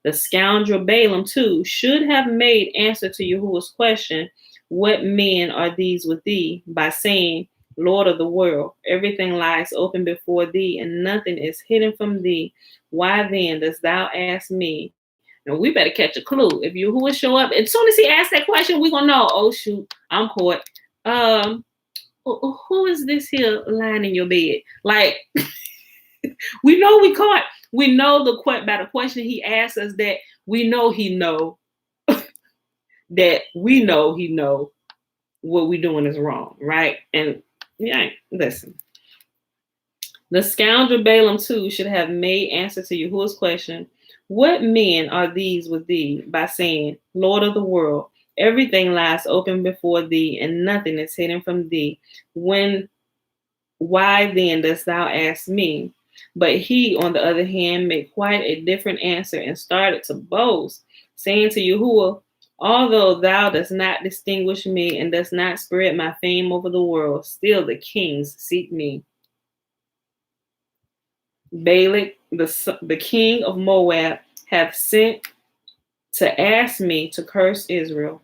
The scoundrel Balaam, too, should have made answer to Yahuwah's question, "What men are these with thee?" by saying, "Lord of the world, everything lies open before thee, and nothing is hidden from thee. Why then dost thou ask me?" Now we better catch a clue. If Yahuwah show up, as soon as he asks that question, we're gonna know, oh shoot, I'm caught. Who is this here lying in your bed? Like, we know we caught. We know by the question he asked us that we know he know that we know he know what we doing is wrong, right? And yeah, listen. The scoundrel Balaam too should have made answer to Yahuwah's question, "What men are these with thee?" by saying, "Lord of the world, everything lies open before thee, and nothing is hidden from thee. Why then dost thou ask me?" But he, on the other hand, made quite a different answer and started to boast, saying to Yahuwah, "Although thou dost not distinguish me and dost not spread my fame over the world, still the kings seek me." Balak, the king of Moab, hath sent to ask me to curse Israel.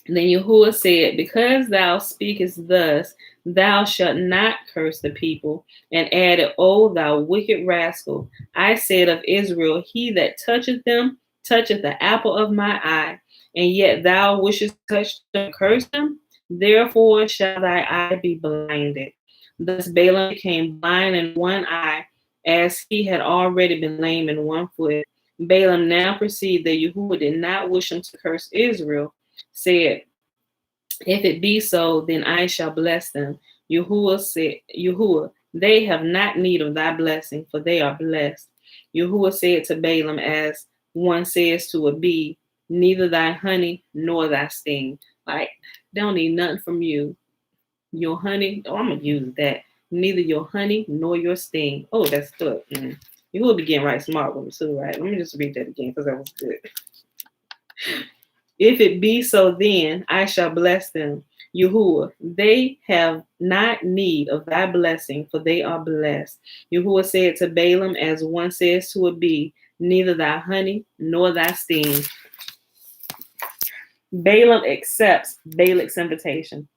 Then Yahuwah said, because thou speakest thus, thou shalt not curse the people. And added, O thou wicked rascal, I said of Israel, he that toucheth them toucheth the apple of my eye. And yet thou wishest to touch them, curse them. Therefore shall thy eye be blinded. Thus Balaam became blind in one eye, as he had already been lame in one foot. Balaam now perceived that Yahuwah did not wish him to curse Israel, said, if it be so, then I shall bless them. Yahuwah said, Yahuwah, they have not need of thy blessing, for they are blessed. Yahuwah said to Balaam, as one says to a bee, neither thy honey nor thy sting. Like, they don't need nothing from you. Your honey, oh, I'm going to use that. Neither your honey nor your sting. Oh, that's good. Yahuwah be getting right smart with me too, right? Let me just read that again, because that was good. If it be so, then I shall bless them. Yahuwah, they have not need of thy blessing, for they are blessed. Yahuwah said to Balaam, as one says to a bee, neither thy honey nor thy sting. Balaam accepts Balak's invitation.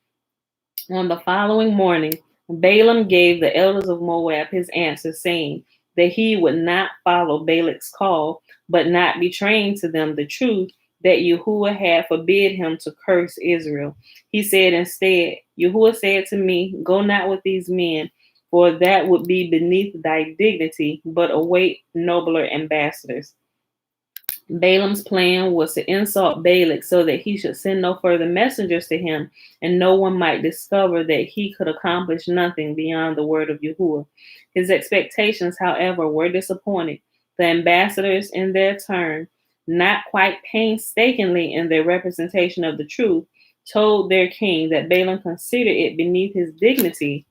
On the following morning, Balaam gave the elders of Moab his answer, saying that he would not follow Balak's call, but not betraying to them the truth that Yahuwah had forbid him to curse Israel. He said instead, Yahuwah said to me, go not with these men, for that would be beneath thy dignity, but await nobler ambassadors. Balaam's plan was to insult Balak so that he should send no further messengers to him, and no one might discover that he could accomplish nothing beyond the word of Yahuwah. His expectations, however, were disappointed. The ambassadors, in their turn, not quite painstakingly in their representation of the truth, told their king that Balaam considered it beneath his dignity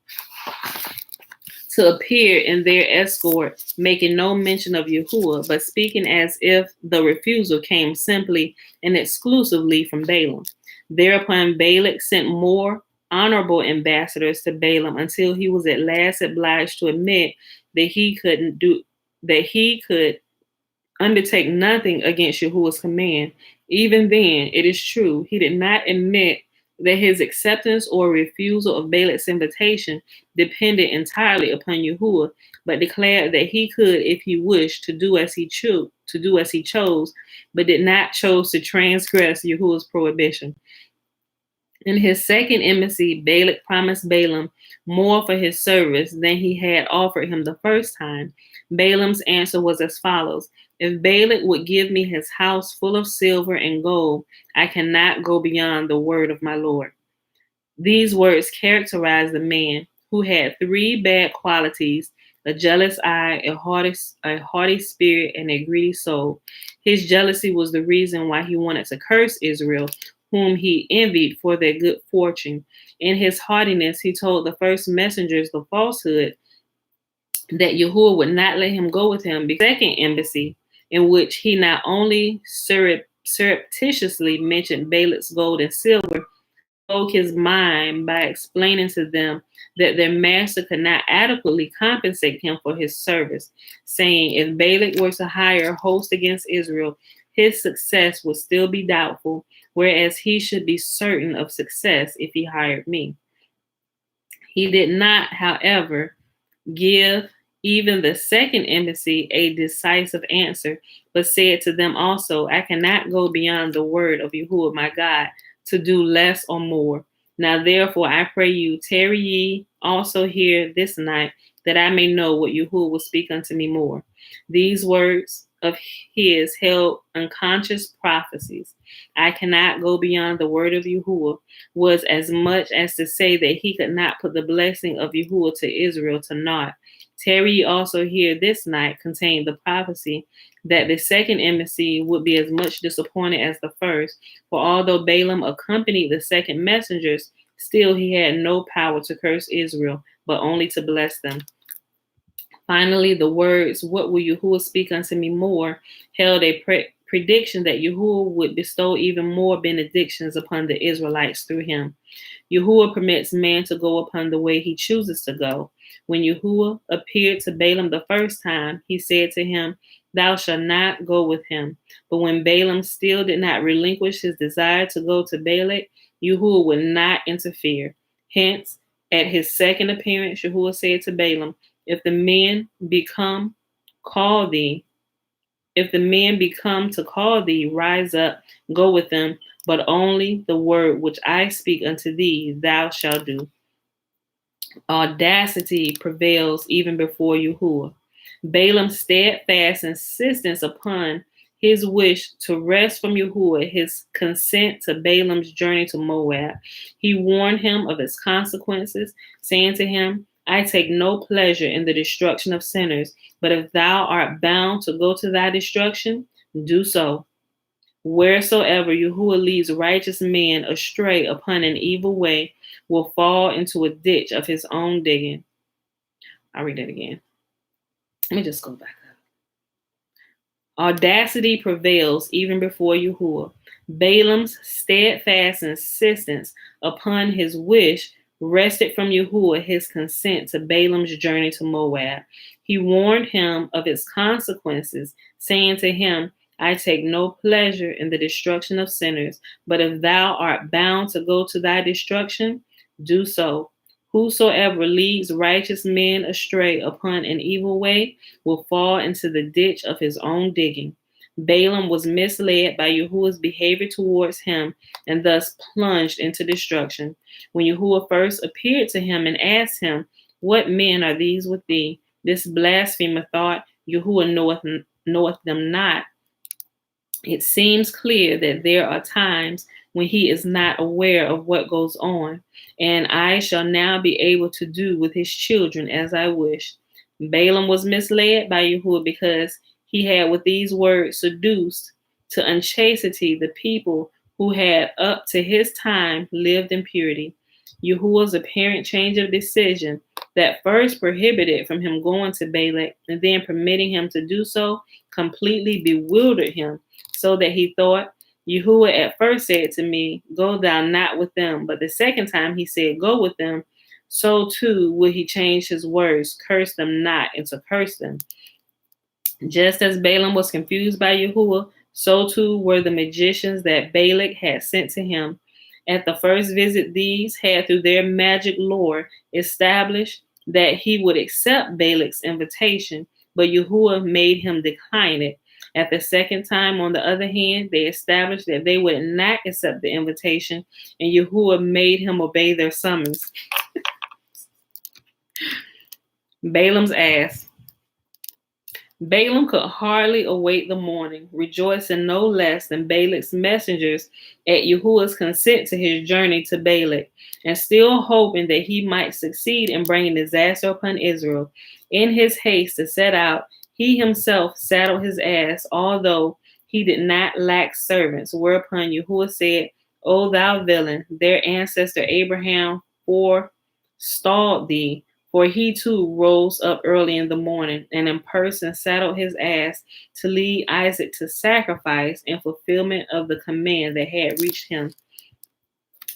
to appear in their escort, making no mention of Yahuwah, but speaking as if the refusal came simply and exclusively from Balaam. Thereupon Balak sent more honorable ambassadors to Balaam until he was at last obliged to admit that he could undertake nothing against Yahuwah's command. Even then, it is true, he did not admit that his acceptance or refusal of Balak's invitation depended entirely upon Yahuwah, but declared that he could, if he wished, to do as he chose, but did not choose to transgress Yahuwah's prohibition. In his second embassy, Balak promised Balaam more for his service than he had offered him the first time. Balaam's answer was as follows: if Balak would give me his house full of silver and gold, I cannot go beyond the word of my Lord. These words characterize the man who had three bad qualities: a jealous eye, a haughty spirit, and a greedy soul. His jealousy was the reason why he wanted to curse Israel, whom he envied for their good fortune. In his haughtiness, he told the first messengers the falsehood that Yahuwah would not let him go with him. The second embassy, in which he not only surreptitiously mentioned Balak's gold and silver, spoke his mind by explaining to them that their master could not adequately compensate him for his service, saying if Balak were to hire a host against Israel, his success would still be doubtful, whereas he should be certain of success if he hired me. He did not, however, give even the second embassy a decisive answer, but said to them also, I cannot go beyond the word of Yahuwah my God to do less or more. Now therefore I pray you, tarry ye also here this night, that I may know what Yahuwah will speak unto me more. These words of his held unconscious prophecies. I cannot go beyond the word of Yahuwah was as much as to say that he could not put the blessing of Yahuwah to Israel to naught. Tarry also here this night contained the prophecy that the second embassy would be as much disappointed as the first, for although Balaam accompanied the second messengers, still he had no power to curse Israel, but only to bless them. Finally, the words, what will Yahuwah speak unto me more, held a prediction that Yahuwah would bestow even more benedictions upon the Israelites through him. Yahuwah permits man to go upon the way he chooses to go. When Yahuwah appeared to Balaam the first time, he said to him, thou shalt not go with him. But when Balaam still did not relinquish his desire to go to Balak, Yahuwah would not interfere. Hence, at his second appearance, Yahuwah said to Balaam, if the men become to call thee, rise up, go with them, but only the word which I speak unto thee thou shalt do. Audacity prevails even before Yahuwah. Balaam's steadfast insistence upon his wish to rest from Yahuwah, his consent to Balaam's journey to Moab. He warned him of its consequences, saying to him, I take no pleasure in the destruction of sinners, but if thou art bound to go to thy destruction, do so. Wheresoever Yahuwah leads righteous men astray upon an evil way, will fall into a ditch of his own digging. I'll read that again. Let me just go back up. Audacity prevails even before Yahuwah. Balaam's steadfast insistence upon his wish wrested from Yahuwah his consent to Balaam's journey to Moab. He warned him of its consequences, saying to him, I take no pleasure in the destruction of sinners, but if thou art bound to go to thy destruction, do so. Whosoever leads righteous men astray upon an evil way will fall into the ditch of his own digging. Balaam was misled by Yahuwah's behavior towards him and thus plunged into destruction. When Yahuwah first appeared to him and asked him, what men are these with thee? This blasphemer thought, Yahuwah knoweth them not. It seems clear that there are times when he is not aware of what goes on, and I shall now be able to do with his children as I wish. Balaam was misled by Yahuwah because he had with these words seduced to unchastity the people who had up to his time lived in purity. Yahuwah's apparent change of decision that first prohibited from him going to Balak and then permitting him to do so completely bewildered him, so that he thought, Yahuwah at first said to me, go thou not with them. But the second time he said, go with them. So too will he change his words, curse them not, and to curse them. Just as Balaam was confused by Yahuwah, so too were the magicians that Balak had sent to him. At the first visit, these had through their magic lore established that he would accept Balak's invitation, but Yahuwah made him decline it. At the second time, on the other hand, they established that they would not accept the invitation, and Yahuwah made him obey their summons. Balaam's ass. Balaam could hardly await the morning, rejoicing no less than Balak's messengers at Yahuwah's consent to his journey to Balak, and still hoping that he might succeed in bringing disaster upon Israel. In his haste to set out, he himself saddled his ass, although he did not lack servants, whereupon Yahuwah said, O thou villain, their ancestor Abraham forestalled thee, for he too rose up early in the morning and in person saddled his ass to lead Isaac to sacrifice in fulfillment of the command that had reached him.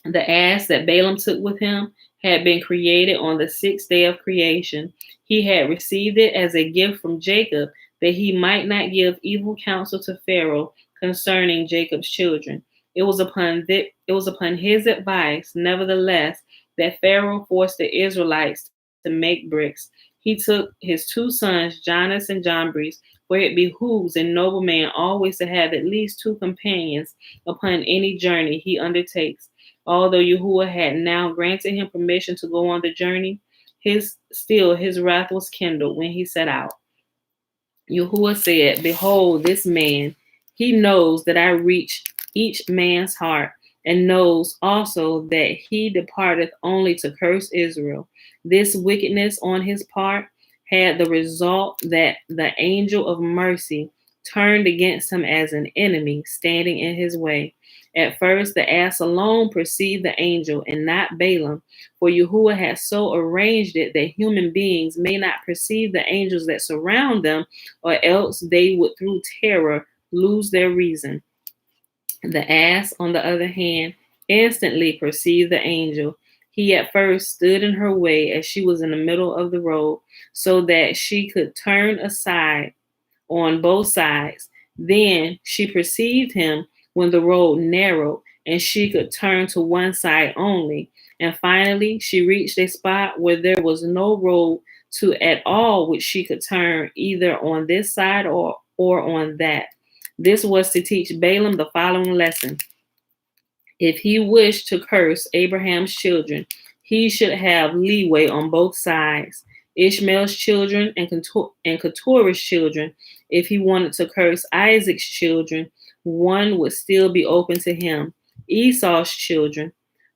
The ass that Balaam took with him had been created on the sixth day of creation. He had received it as a gift from Jacob, that he might not give evil counsel to Pharaoh concerning Jacob's children. It was upon his advice, nevertheless, that Pharaoh forced the Israelites to make bricks. He took his two sons, Jannes and Jambres, for it behooves a noble man always to have at least two companions upon any journey he undertakes. Although Yahuwah had now granted him permission to go on the journey, his wrath was kindled when he set out. Yahuwah said, Behold, this man, he knows that I reach each man's heart, and knows also that he departeth only to curse Israel. This wickedness on his part had the result that the angel of mercy turned against him as an enemy, standing in his way. At first, the ass alone perceived the angel, and not Balaam, for Yahuwah has so arranged it that human beings may not perceive the angels that surround them, or else they would through terror lose their reason. The ass, on the other hand, instantly perceived the angel. He at first stood in her way as she was in the middle of the road, so that she could turn aside on both sides. Then she perceived him when the road narrowed and she could turn to one side only. And finally, she reached a spot where there was no road to at all which she could turn either on this side or on that. This was to teach Balaam the following lesson. If he wished to curse Abraham's children, he should have leeway on both sides. Ishmael's children and Keturah's children. If he wanted to curse Isaac's children, one would still be open to him. Esau's children.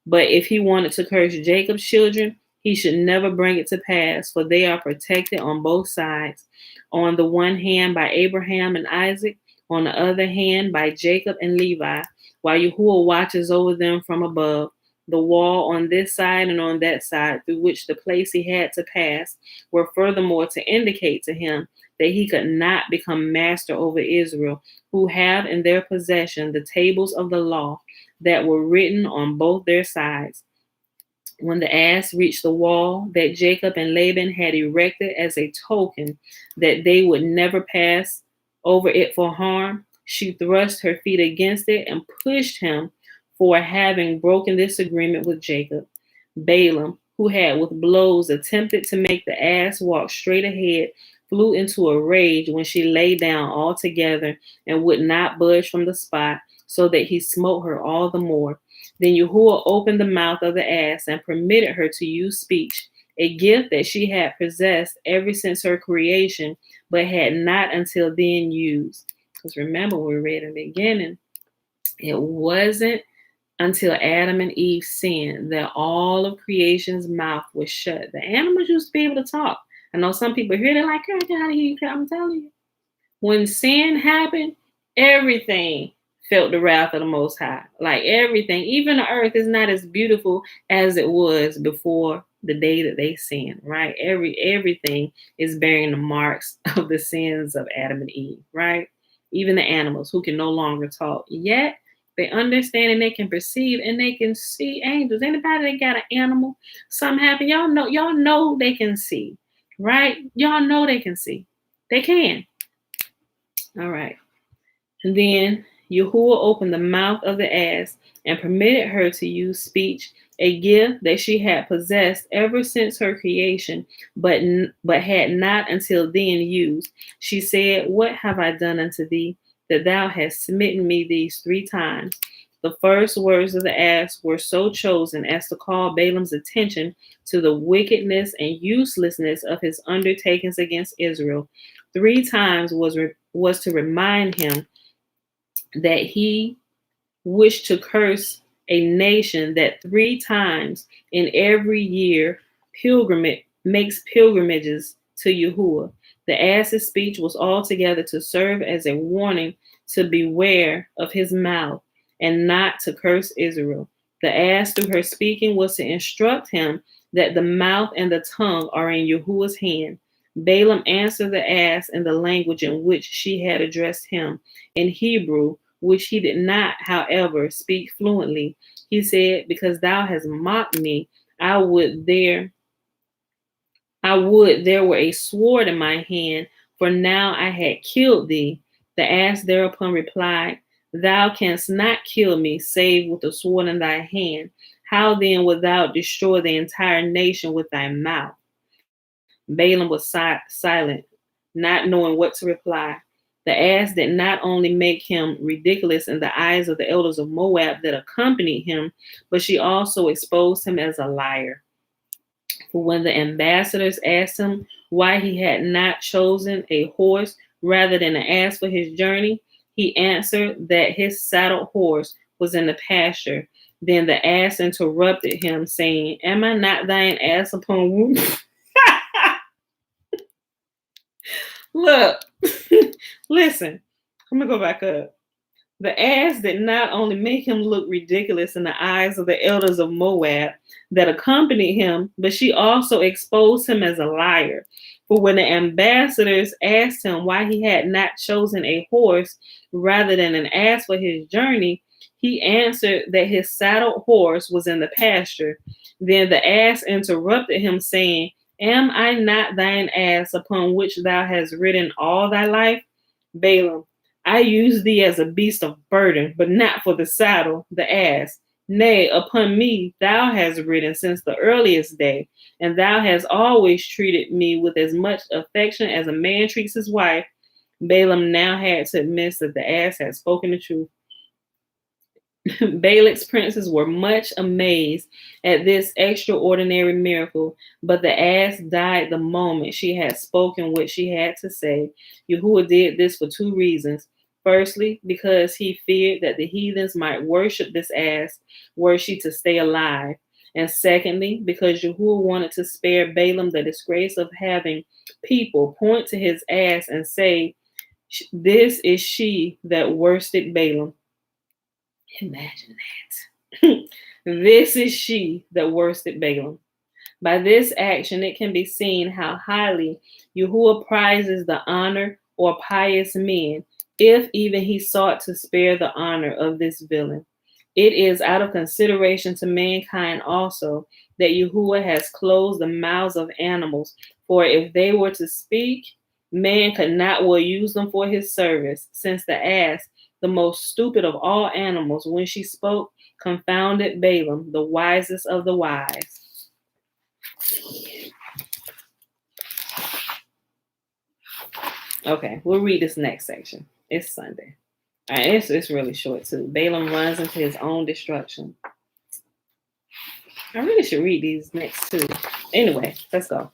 But if he wanted to curse Jacob's children, he should never bring it to pass, for they are protected on both sides. On the one hand by Abraham and Isaac, on the other hand by Jacob and Levi, while Yahuwah watches over them from above. The wall on this side and on that side, through which the place he had to pass, were furthermore to indicate to him that he could not become master over Israel, who have in their possession the tables of the law that were written on both their sides. When the ass reached the wall that Jacob and Laban had erected as a token that they would never pass over it for harm, she thrust her feet against it and pushed him for having broken this agreement with Jacob. Balaam, who had with blows attempted to make the ass walk straight ahead, flew into a rage when she lay down altogether and would not budge from the spot, so that he smote her all the more. Then Yahuwah opened the mouth of the ass and permitted her to use speech, a gift that she had possessed ever since her creation, but had not until then used. Because remember, we read in the beginning, it wasn't until Adam and Eve sinned that all of creation's mouth was shut. The animals used to be able to talk. I know some people hear, they're like, get out of here. I'm telling you. When sin happened, everything felt the wrath of the Most High. Like everything, even the earth is not as beautiful as it was before the day that they sinned, right? Everything is bearing the marks of the sins of Adam and Eve, right? Even the animals who can no longer talk. Yet they understand and they can perceive and they can see angels. Anybody that got an animal, something happened, y'all know they can see, right? Y'all know they can see. They can. All right. And then Yahuwah opened the mouth of the ass and permitted her to use speech, a gift that she had possessed ever since her creation, but had not until then used. She said, "What have I done unto thee, that thou hast smitten me these 3 times?" The first words of the ass were so chosen as to call Balaam's attention to the wickedness and uselessness of his undertakings against Israel. 3 times was to remind him that he wished to curse a nation that 3 times in every year makes pilgrimages to Yahuwah. The ass's speech was altogether to serve as a warning to beware of his mouth and not to curse Israel. The ass, through her speaking, was to instruct him that the mouth and the tongue are in Yahuwah's hand. Balaam answered the ass in the language in which she had addressed him, in Hebrew, which he did not, however, speak fluently. He said, "Because thou hast mocked me, I would there were a sword in my hand, for now I had killed thee." The ass thereupon replied, "Thou canst not kill me, save with the sword in thy hand. How then wilt thou destroy the entire nation with thy mouth?" Balaam was silent, not knowing what to reply. The ass did not only make him ridiculous in the eyes of the elders of Moab that accompanied him, but she also exposed him as a liar. For when the ambassadors asked him why he had not chosen a horse rather than an ass for his journey, he answered that his saddled horse was in the pasture. Then the ass interrupted him, saying, "Am I not thine ass upon whom?" Look, listen, I'm going to go back up. The ass did not only make him look ridiculous in the eyes of the elders of Moab that accompanied him, but she also exposed him as a liar. For when the ambassadors asked him why he had not chosen a horse rather than an ass for his journey, he answered that his saddled horse was in the pasture. Then the ass interrupted him, saying, "Am I not thine ass upon which thou hast ridden all thy life?" Balaam, I use thee as a beast of burden, but not for the saddle, the ass. Nay, upon me thou hast ridden since the earliest day, and thou hast always treated me with as much affection as a man treats his wife. Balaam now had to admit that the ass had spoken the truth. Balak's princes were much amazed at this extraordinary miracle, but the ass died the moment she had spoken what she had to say. Yahuwah did this for two reasons. Firstly, because he feared that the heathens might worship this ass were she to stay alive. And secondly, because Yahuwah wanted to spare Balaam the disgrace of having people point to his ass and say, "This is she that worsted Balaam." Imagine that. This is she that worsted Balaam. By this action, it can be seen how highly Yahuwah prizes the honor or pious men, if even he sought to spare the honor of this villain. It is out of consideration to mankind also that Yahuwah has closed the mouths of animals, for if they were to speak, man could not well use them for his service, since the ass, the most stupid of all animals, when she spoke, confounded Balaam, the wisest of the wise. Okay, we'll read this next section. It's Sunday. All right, it's really short too. Balaam runs into his own destruction. I really should read these next two. Anyway, let's go.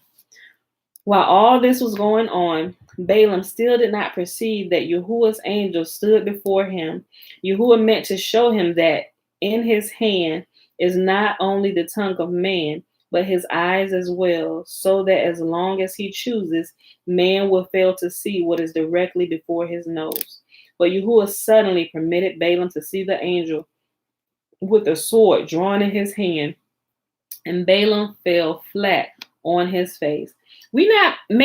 While all this was going on, Balaam still did not perceive that Yahuwah's angel stood before him. Yahuwah meant to show him that in his hand is not only the tongue of man, but his eyes as well, so that as long as he chooses, man will fail to see what is directly before his nose. But Yahuwah suddenly permitted Balaam to see the angel with a sword drawn in his hand, and Balaam fell flat on his face. May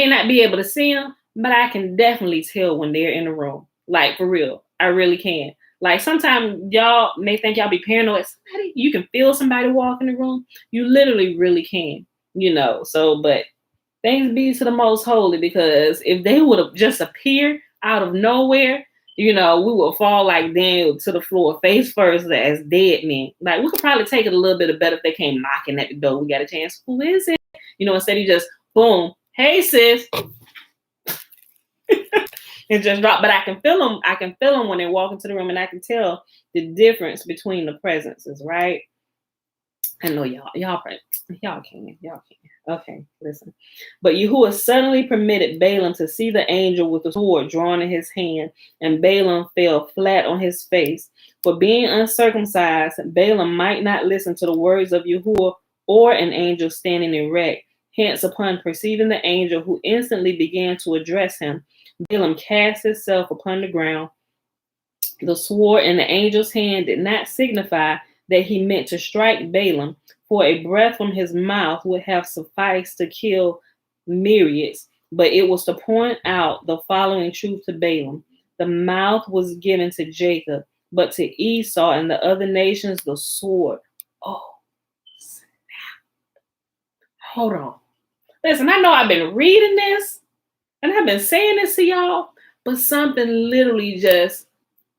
not be able to see them, but I can definitely tell when they're in the room. Like, for real. I really can. Like, sometimes y'all may think y'all be paranoid. You can feel somebody walk in the room. You literally really can, So, but thanks be to the most holy, because if they would have just appeared out of nowhere, we would fall like Daniel to the floor, face first, as dead men. Like, we could probably take it a little bit better if they came knocking at the door. We got a chance. Who is it? Instead of just, boom, hey, sis. And just drop. But I can feel them. I can feel them when they walk into the room, and I can tell the difference between the presences, right? I know y'all can. Okay, listen. But Yahuwah suddenly permitted Balaam to see the angel with the sword drawn in his hand, and Balaam fell flat on his face. For being uncircumcised, Balaam might not listen to the words of Yahuwah or an angel standing erect. Hence, upon perceiving the angel, who instantly began to address him, Balaam cast himself upon the ground. The sword in the angel's hand did not signify that he meant to strike Balaam, for a breath from his mouth would have sufficed to kill myriads, but it was to point out the following truth to Balaam. The mouth was given to Jacob, but to Esau and the other nations the sword. Oh, snap. Hold on. Listen, I know I've been reading this, and I've been saying this to y'all, but something literally just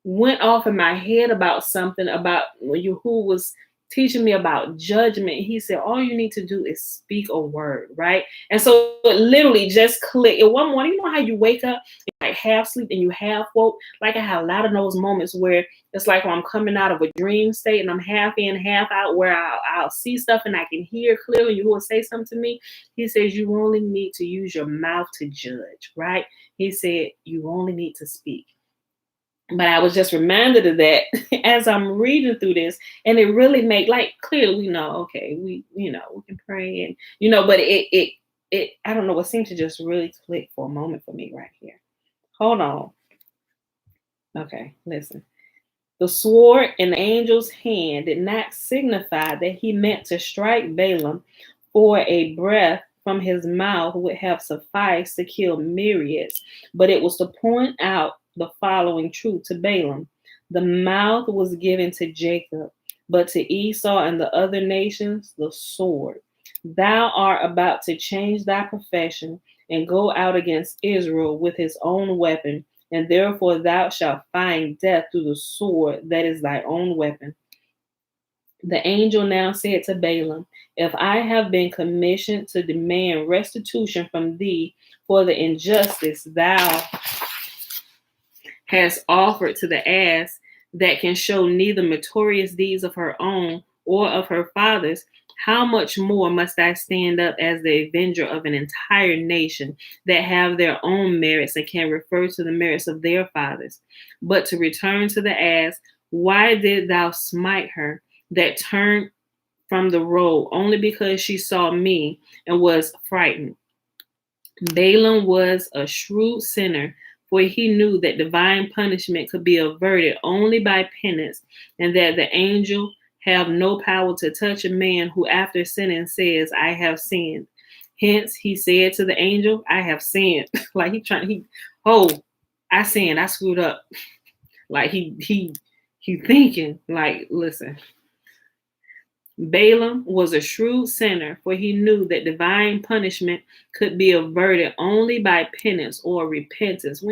went off in my head about something about when Yahuwah was teaching me about judgment. He said, all you need to do is speak a word, right? And so it literally just clicked. And one morning, you know how you wake up, like half sleep and you half woke? Like, I had a lot of those moments where it's like when I'm coming out of a dream state and I'm half in, half out, where I'll see stuff and I can hear clearly. Yahuwah say something to me. He says, you only need to use your mouth to judge, right? He said, you only need to speak. But I was just reminded of that as I'm reading through this, and it really made, like, clearly we know, okay, we can pray, and but it I don't know, it seemed to just really click for a moment for me right here. Hold on. Okay, listen. The sword in the angel's hand did not signify that he meant to strike Balaam, for a breath from his mouth would have sufficed to kill myriads, but it was to point out the following truth to Balaam. The mouth was given to Jacob, but to Esau and the other nations, the sword. Thou art about to change thy profession and go out against Israel with his own weapon. and therefore thou shalt find death through the sword that is thy own weapon. The angel now said to Balaam, if I have been commissioned to demand restitution from thee for the injustice thou hast offered to the ass that can show neither meritorious deeds of her own or of her fathers, how much more must I stand up as the avenger of an entire nation that have their own merits and can refer to the merits of their fathers? But to return to the ass, why did thou smite her that turned from the road only because she saw me and was frightened? Balaam was a shrewd sinner, for he knew that divine punishment could be averted only by penance, and that the angel have no power to touch a man who after sinning says, I have sinned. Hence he said to the angel, I have sinned. Like I sinned, I screwed up. Like he thinking, like, listen. Balaam was a shrewd sinner, for he knew that divine punishment could be averted only by penance or repentance.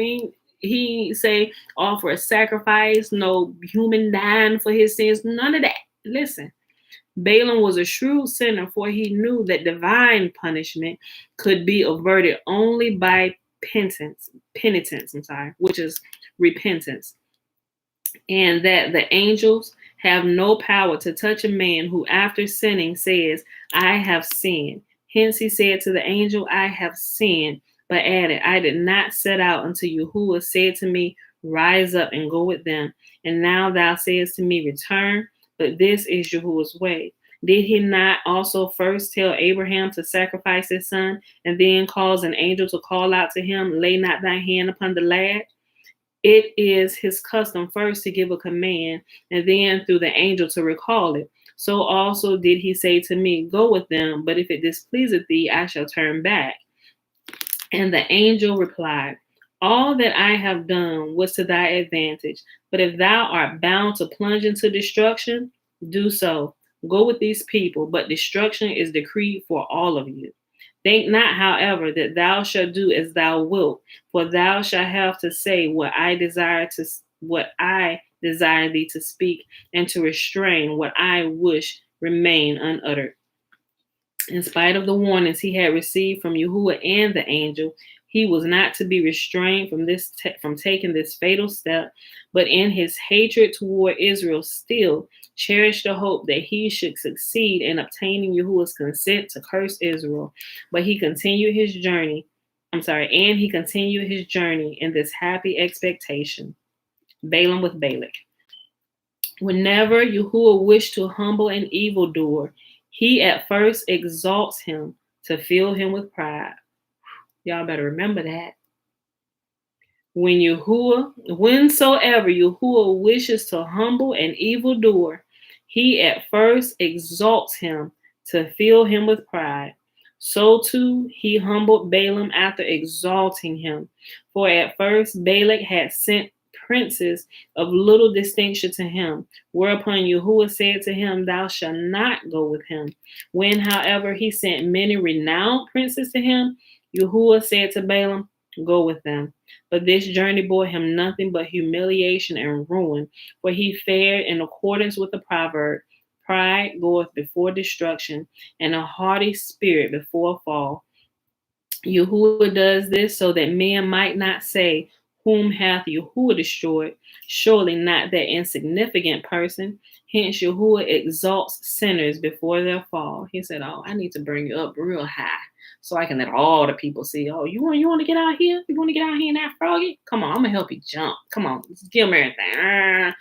He say offer a sacrifice, no human dying for his sins, none of that. Listen, Balaam was a shrewd sinner, for he knew that divine punishment could be averted only by penitence, which is repentance, and that the angels have no power to touch a man who after sinning says, I have sinned. Hence he said to the angel, I have sinned, but added, I did not set out until Yahuwah said to me, rise up and go with them. And now thou sayest to me, return, but this is Yahuwah's way. Did he not also first tell Abraham to sacrifice his son, and then cause an angel to call out to him, lay not thy hand upon the lad? It is his custom first to give a command, and then through the angel to recall it. So also did he say to me, go with them, but if it displeaseth thee, I shall turn back. And the angel replied, all that I have done was to thy advantage, but if thou art bound to plunge into destruction, do so. Go with these people, but destruction is decreed for all of you. Think not, however, that thou shalt do as thou wilt, for thou shalt have to say what I desire thee to speak, and to restrain what I wish remain unuttered. In spite of the warnings he had received from Yahuwah and the angel, he was not to be restrained from taking this fatal step, but in his hatred toward Israel still cherished the hope that he should succeed in obtaining Yahuwah's consent to curse Israel. But he continued his journey. He continued his journey in this happy expectation. Balaam with Balak. Whenever Yahuwah wished to humble an evildoer, he at first exalts him to fill him with pride. Y'all better remember that. Whensoever Yahuwah wishes to humble an evildoer, he at first exalts him to fill him with pride. So too he humbled Balaam after exalting him. For at first Balak had sent princes of little distinction to him, whereupon Yahuwah said to him, thou shalt not go with him. When, however, he sent many renowned princes to him, Yahuwah said to Balaam, go with them. But this journey bore him nothing but humiliation and ruin, for he fared in accordance with the proverb, pride goeth before destruction, and a haughty spirit before a fall. Yahuwah does this so that men might not say, whom hath Yahuwah destroyed? Surely not that insignificant person. Hence Yahuwah exalts sinners before their fall. He said, oh, I need to bring you up real high so I can let all the people see, oh, you want to get out here? You want to get out here in that froggy? Come on, I'm going to help you jump. Come on, let's give them everything.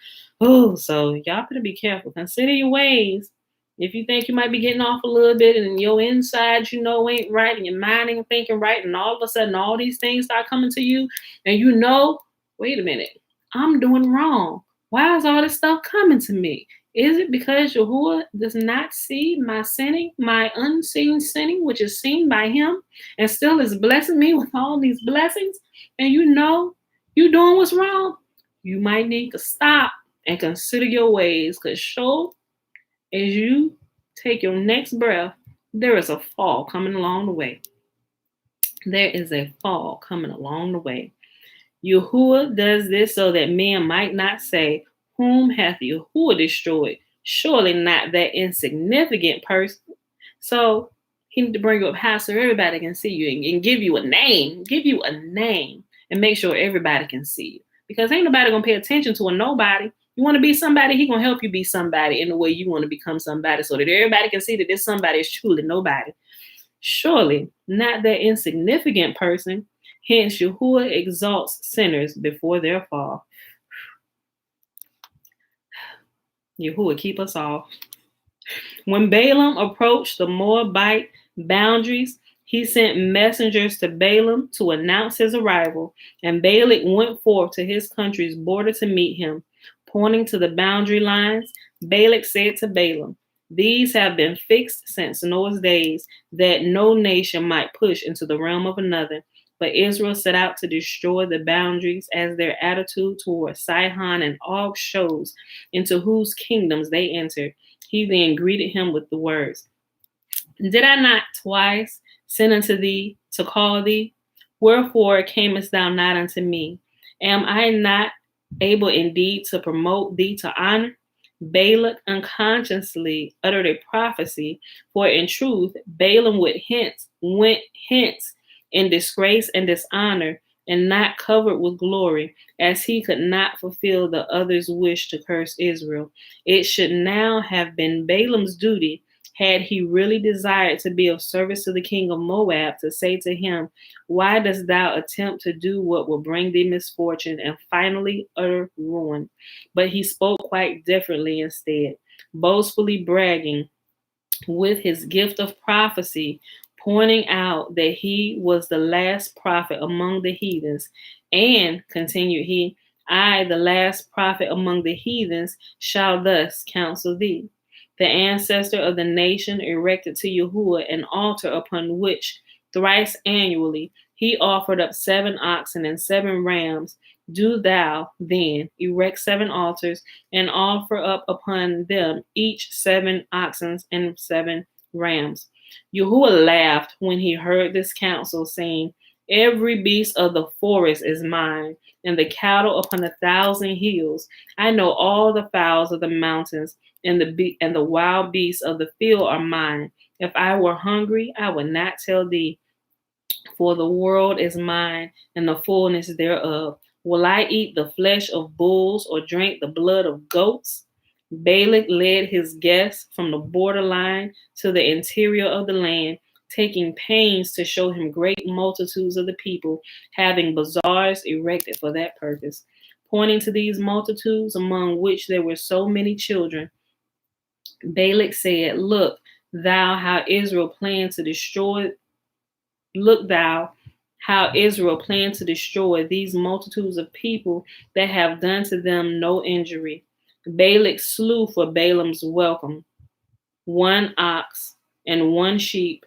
Oh, so y'all better be careful. Consider your ways. If you think you might be getting off a little bit and your inside, ain't right, and your mind ain't thinking right, and all of a sudden all these things start coming to you, and wait a minute, I'm doing wrong. Why is all this stuff coming to me? Is it because Yahuwah does not see my sinning, my unseen sinning, which is seen by him, and still is blessing me with all these blessings? And you're doing what's wrong? You might need to stop and consider your ways, because as you take your next breath, there is a fall coming along the way. There is a fall coming along the way. Yahuwah does this so that men might not say, whom hath Yahuwah destroyed? Surely not that insignificant person. So he need to bring you up high so everybody can see you and give you a name. Give you a name and make sure everybody can see you. Because ain't nobody gonna pay attention to a nobody. You want to be somebody, he gonna help you be somebody in the way you want to become somebody so that everybody can see that this somebody is truly nobody. Surely not that insignificant person. Hence, Yahuwah exalts sinners before their fall. Yahuwah keep us all. When Balaam approached the Moabite boundaries, he sent messengers to Balaam to announce his arrival, and Balak went forth to his country's border to meet him. Pointing to the boundary lines, Balak said to Balaam, "These have been fixed since Noah's days, that no nation might push into the realm of another. But Israel set out to destroy the boundaries as their attitude toward Sihon and Og shows, into whose kingdoms they entered." He then greeted him with the words, "Did I not twice send unto thee to call thee? Wherefore camest thou not unto me? Am I not able indeed to promote thee to honor?" Balak unconsciously uttered a prophecy, for in truth Balaam went hence in disgrace and dishonor, and not covered with glory, as he could not fulfill the other's wish to curse Israel. It should now have been Balaam's duty, had he really desired to be of service to the king of Moab, to say to him, "Why dost thou attempt to do what will bring thee misfortune and finally utter ruin?" But he spoke quite differently instead, boastfully bragging with his gift of prophecy, pointing out that he was the last prophet among the heathens. And, continued he, "I, the last prophet among the heathens, shall thus counsel thee." The ancestor of the nation erected to Yahuwah an altar upon which thrice annually he offered up 7 oxen and 7 rams. Do thou then erect 7 altars and offer up upon them each 7 oxen and 7 rams. Yahuwah laughed when he heard this counsel, saying, "Every beast of the forest is mine, and the cattle upon 1,000 hills. I know all the fowls of the mountains, and the wild beasts of the field are mine. If I were hungry, I would not tell thee, for the world is mine, and the fullness thereof. Will I eat the flesh of bulls or drink the blood of goats?" Balak led his guests from the borderline to the interior of the land, taking pains to show him great multitudes of the people, having bazaars erected for that purpose. Pointing to these multitudes, among which there were so many children, Balak said, Look thou how Israel planned to destroy these multitudes of people that have done to them no injury. Balak slew for Balaam's welcome 1 ox and 1 sheep,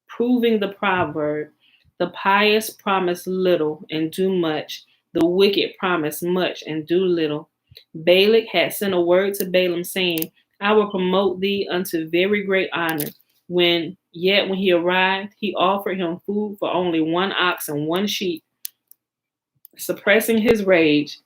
proving the proverb, "The pious promise little and do much, the wicked promise much and do little." Balak had sent a word to Balaam, saying, "I will promote thee unto very great honor." When he arrived, he offered him food for only 1 ox and 1 sheep. Suppressing his rage,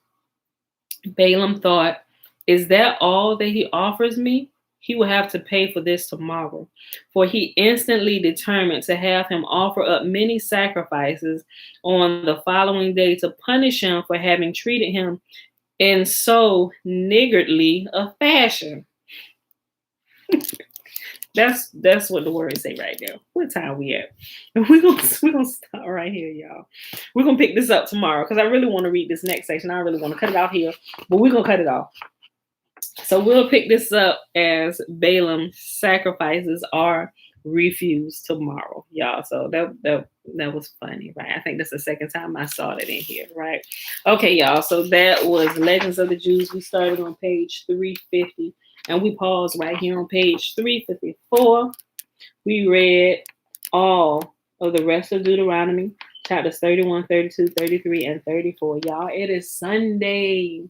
Balaam thought, "Is that all that he offers me? He will have to pay for this tomorrow." For he instantly determined to have him offer up many sacrifices on the following day to punish him for having treated him in so niggardly a fashion. That's what the words say right there. What time we at? We're gonna stop right here, y'all. We're gonna pick this up tomorrow because I really want to read this next section. I really want to cut it off here, but we're gonna cut it off. So we'll pick this up as Balaam's sacrifices are refused tomorrow, y'all. So that was funny, right? I think that's the second time I saw that in here, right? Okay, y'all. So that was Legends of the Jews. We started on page 350. And we paused right here on page 354. We read all of the rest of Deuteronomy, chapters 31, 32, 33, and 34. Y'all, it is Sunday,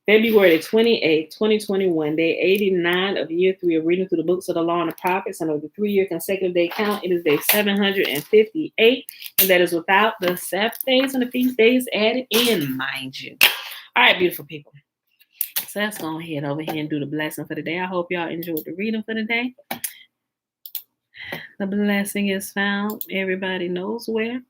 February 28th, 2021, day 89 of year 3 of reading through the books of the law and the prophets, and of the 3-year consecutive day count, it is day 758, and that is without the Sabbath days and the feast days added in, mind you. All right, beautiful people. So let's go ahead over here and do the blessing for the day. I hope y'all enjoyed the reading for the day. The blessing is found, everybody knows where.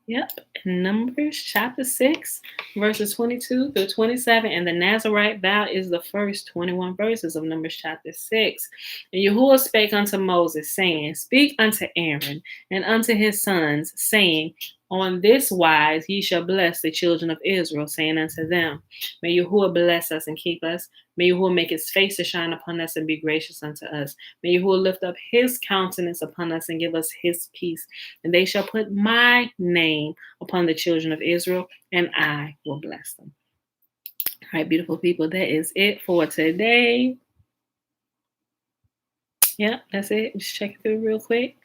Yep, Numbers chapter 6, verses 22 through 27. And the Nazarite vow is the first 21 verses of Numbers chapter 6. And Yahuwah spake unto Moses, saying, Speak unto Aaron and unto his sons, saying, On this wise ye shall bless the children of Israel, saying unto them, May Yahuwah bless us and keep us. May Yahuwah make his face to shine upon us and be gracious unto us. May Yahuwah lift up his countenance upon us and give us his peace. And they shall put my name upon the children of Israel, and I will bless them. All right, beautiful people, that is it for today. Yep, that's it. Just check it through real quick.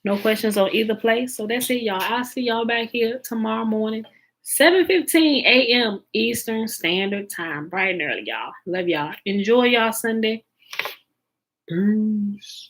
No questions on either place. So that's it, y'all. I'll see y'all back here tomorrow morning, 7:15 a.m. Eastern Standard Time. Bright and early, y'all. Love y'all. Enjoy y'all Sunday. Peace.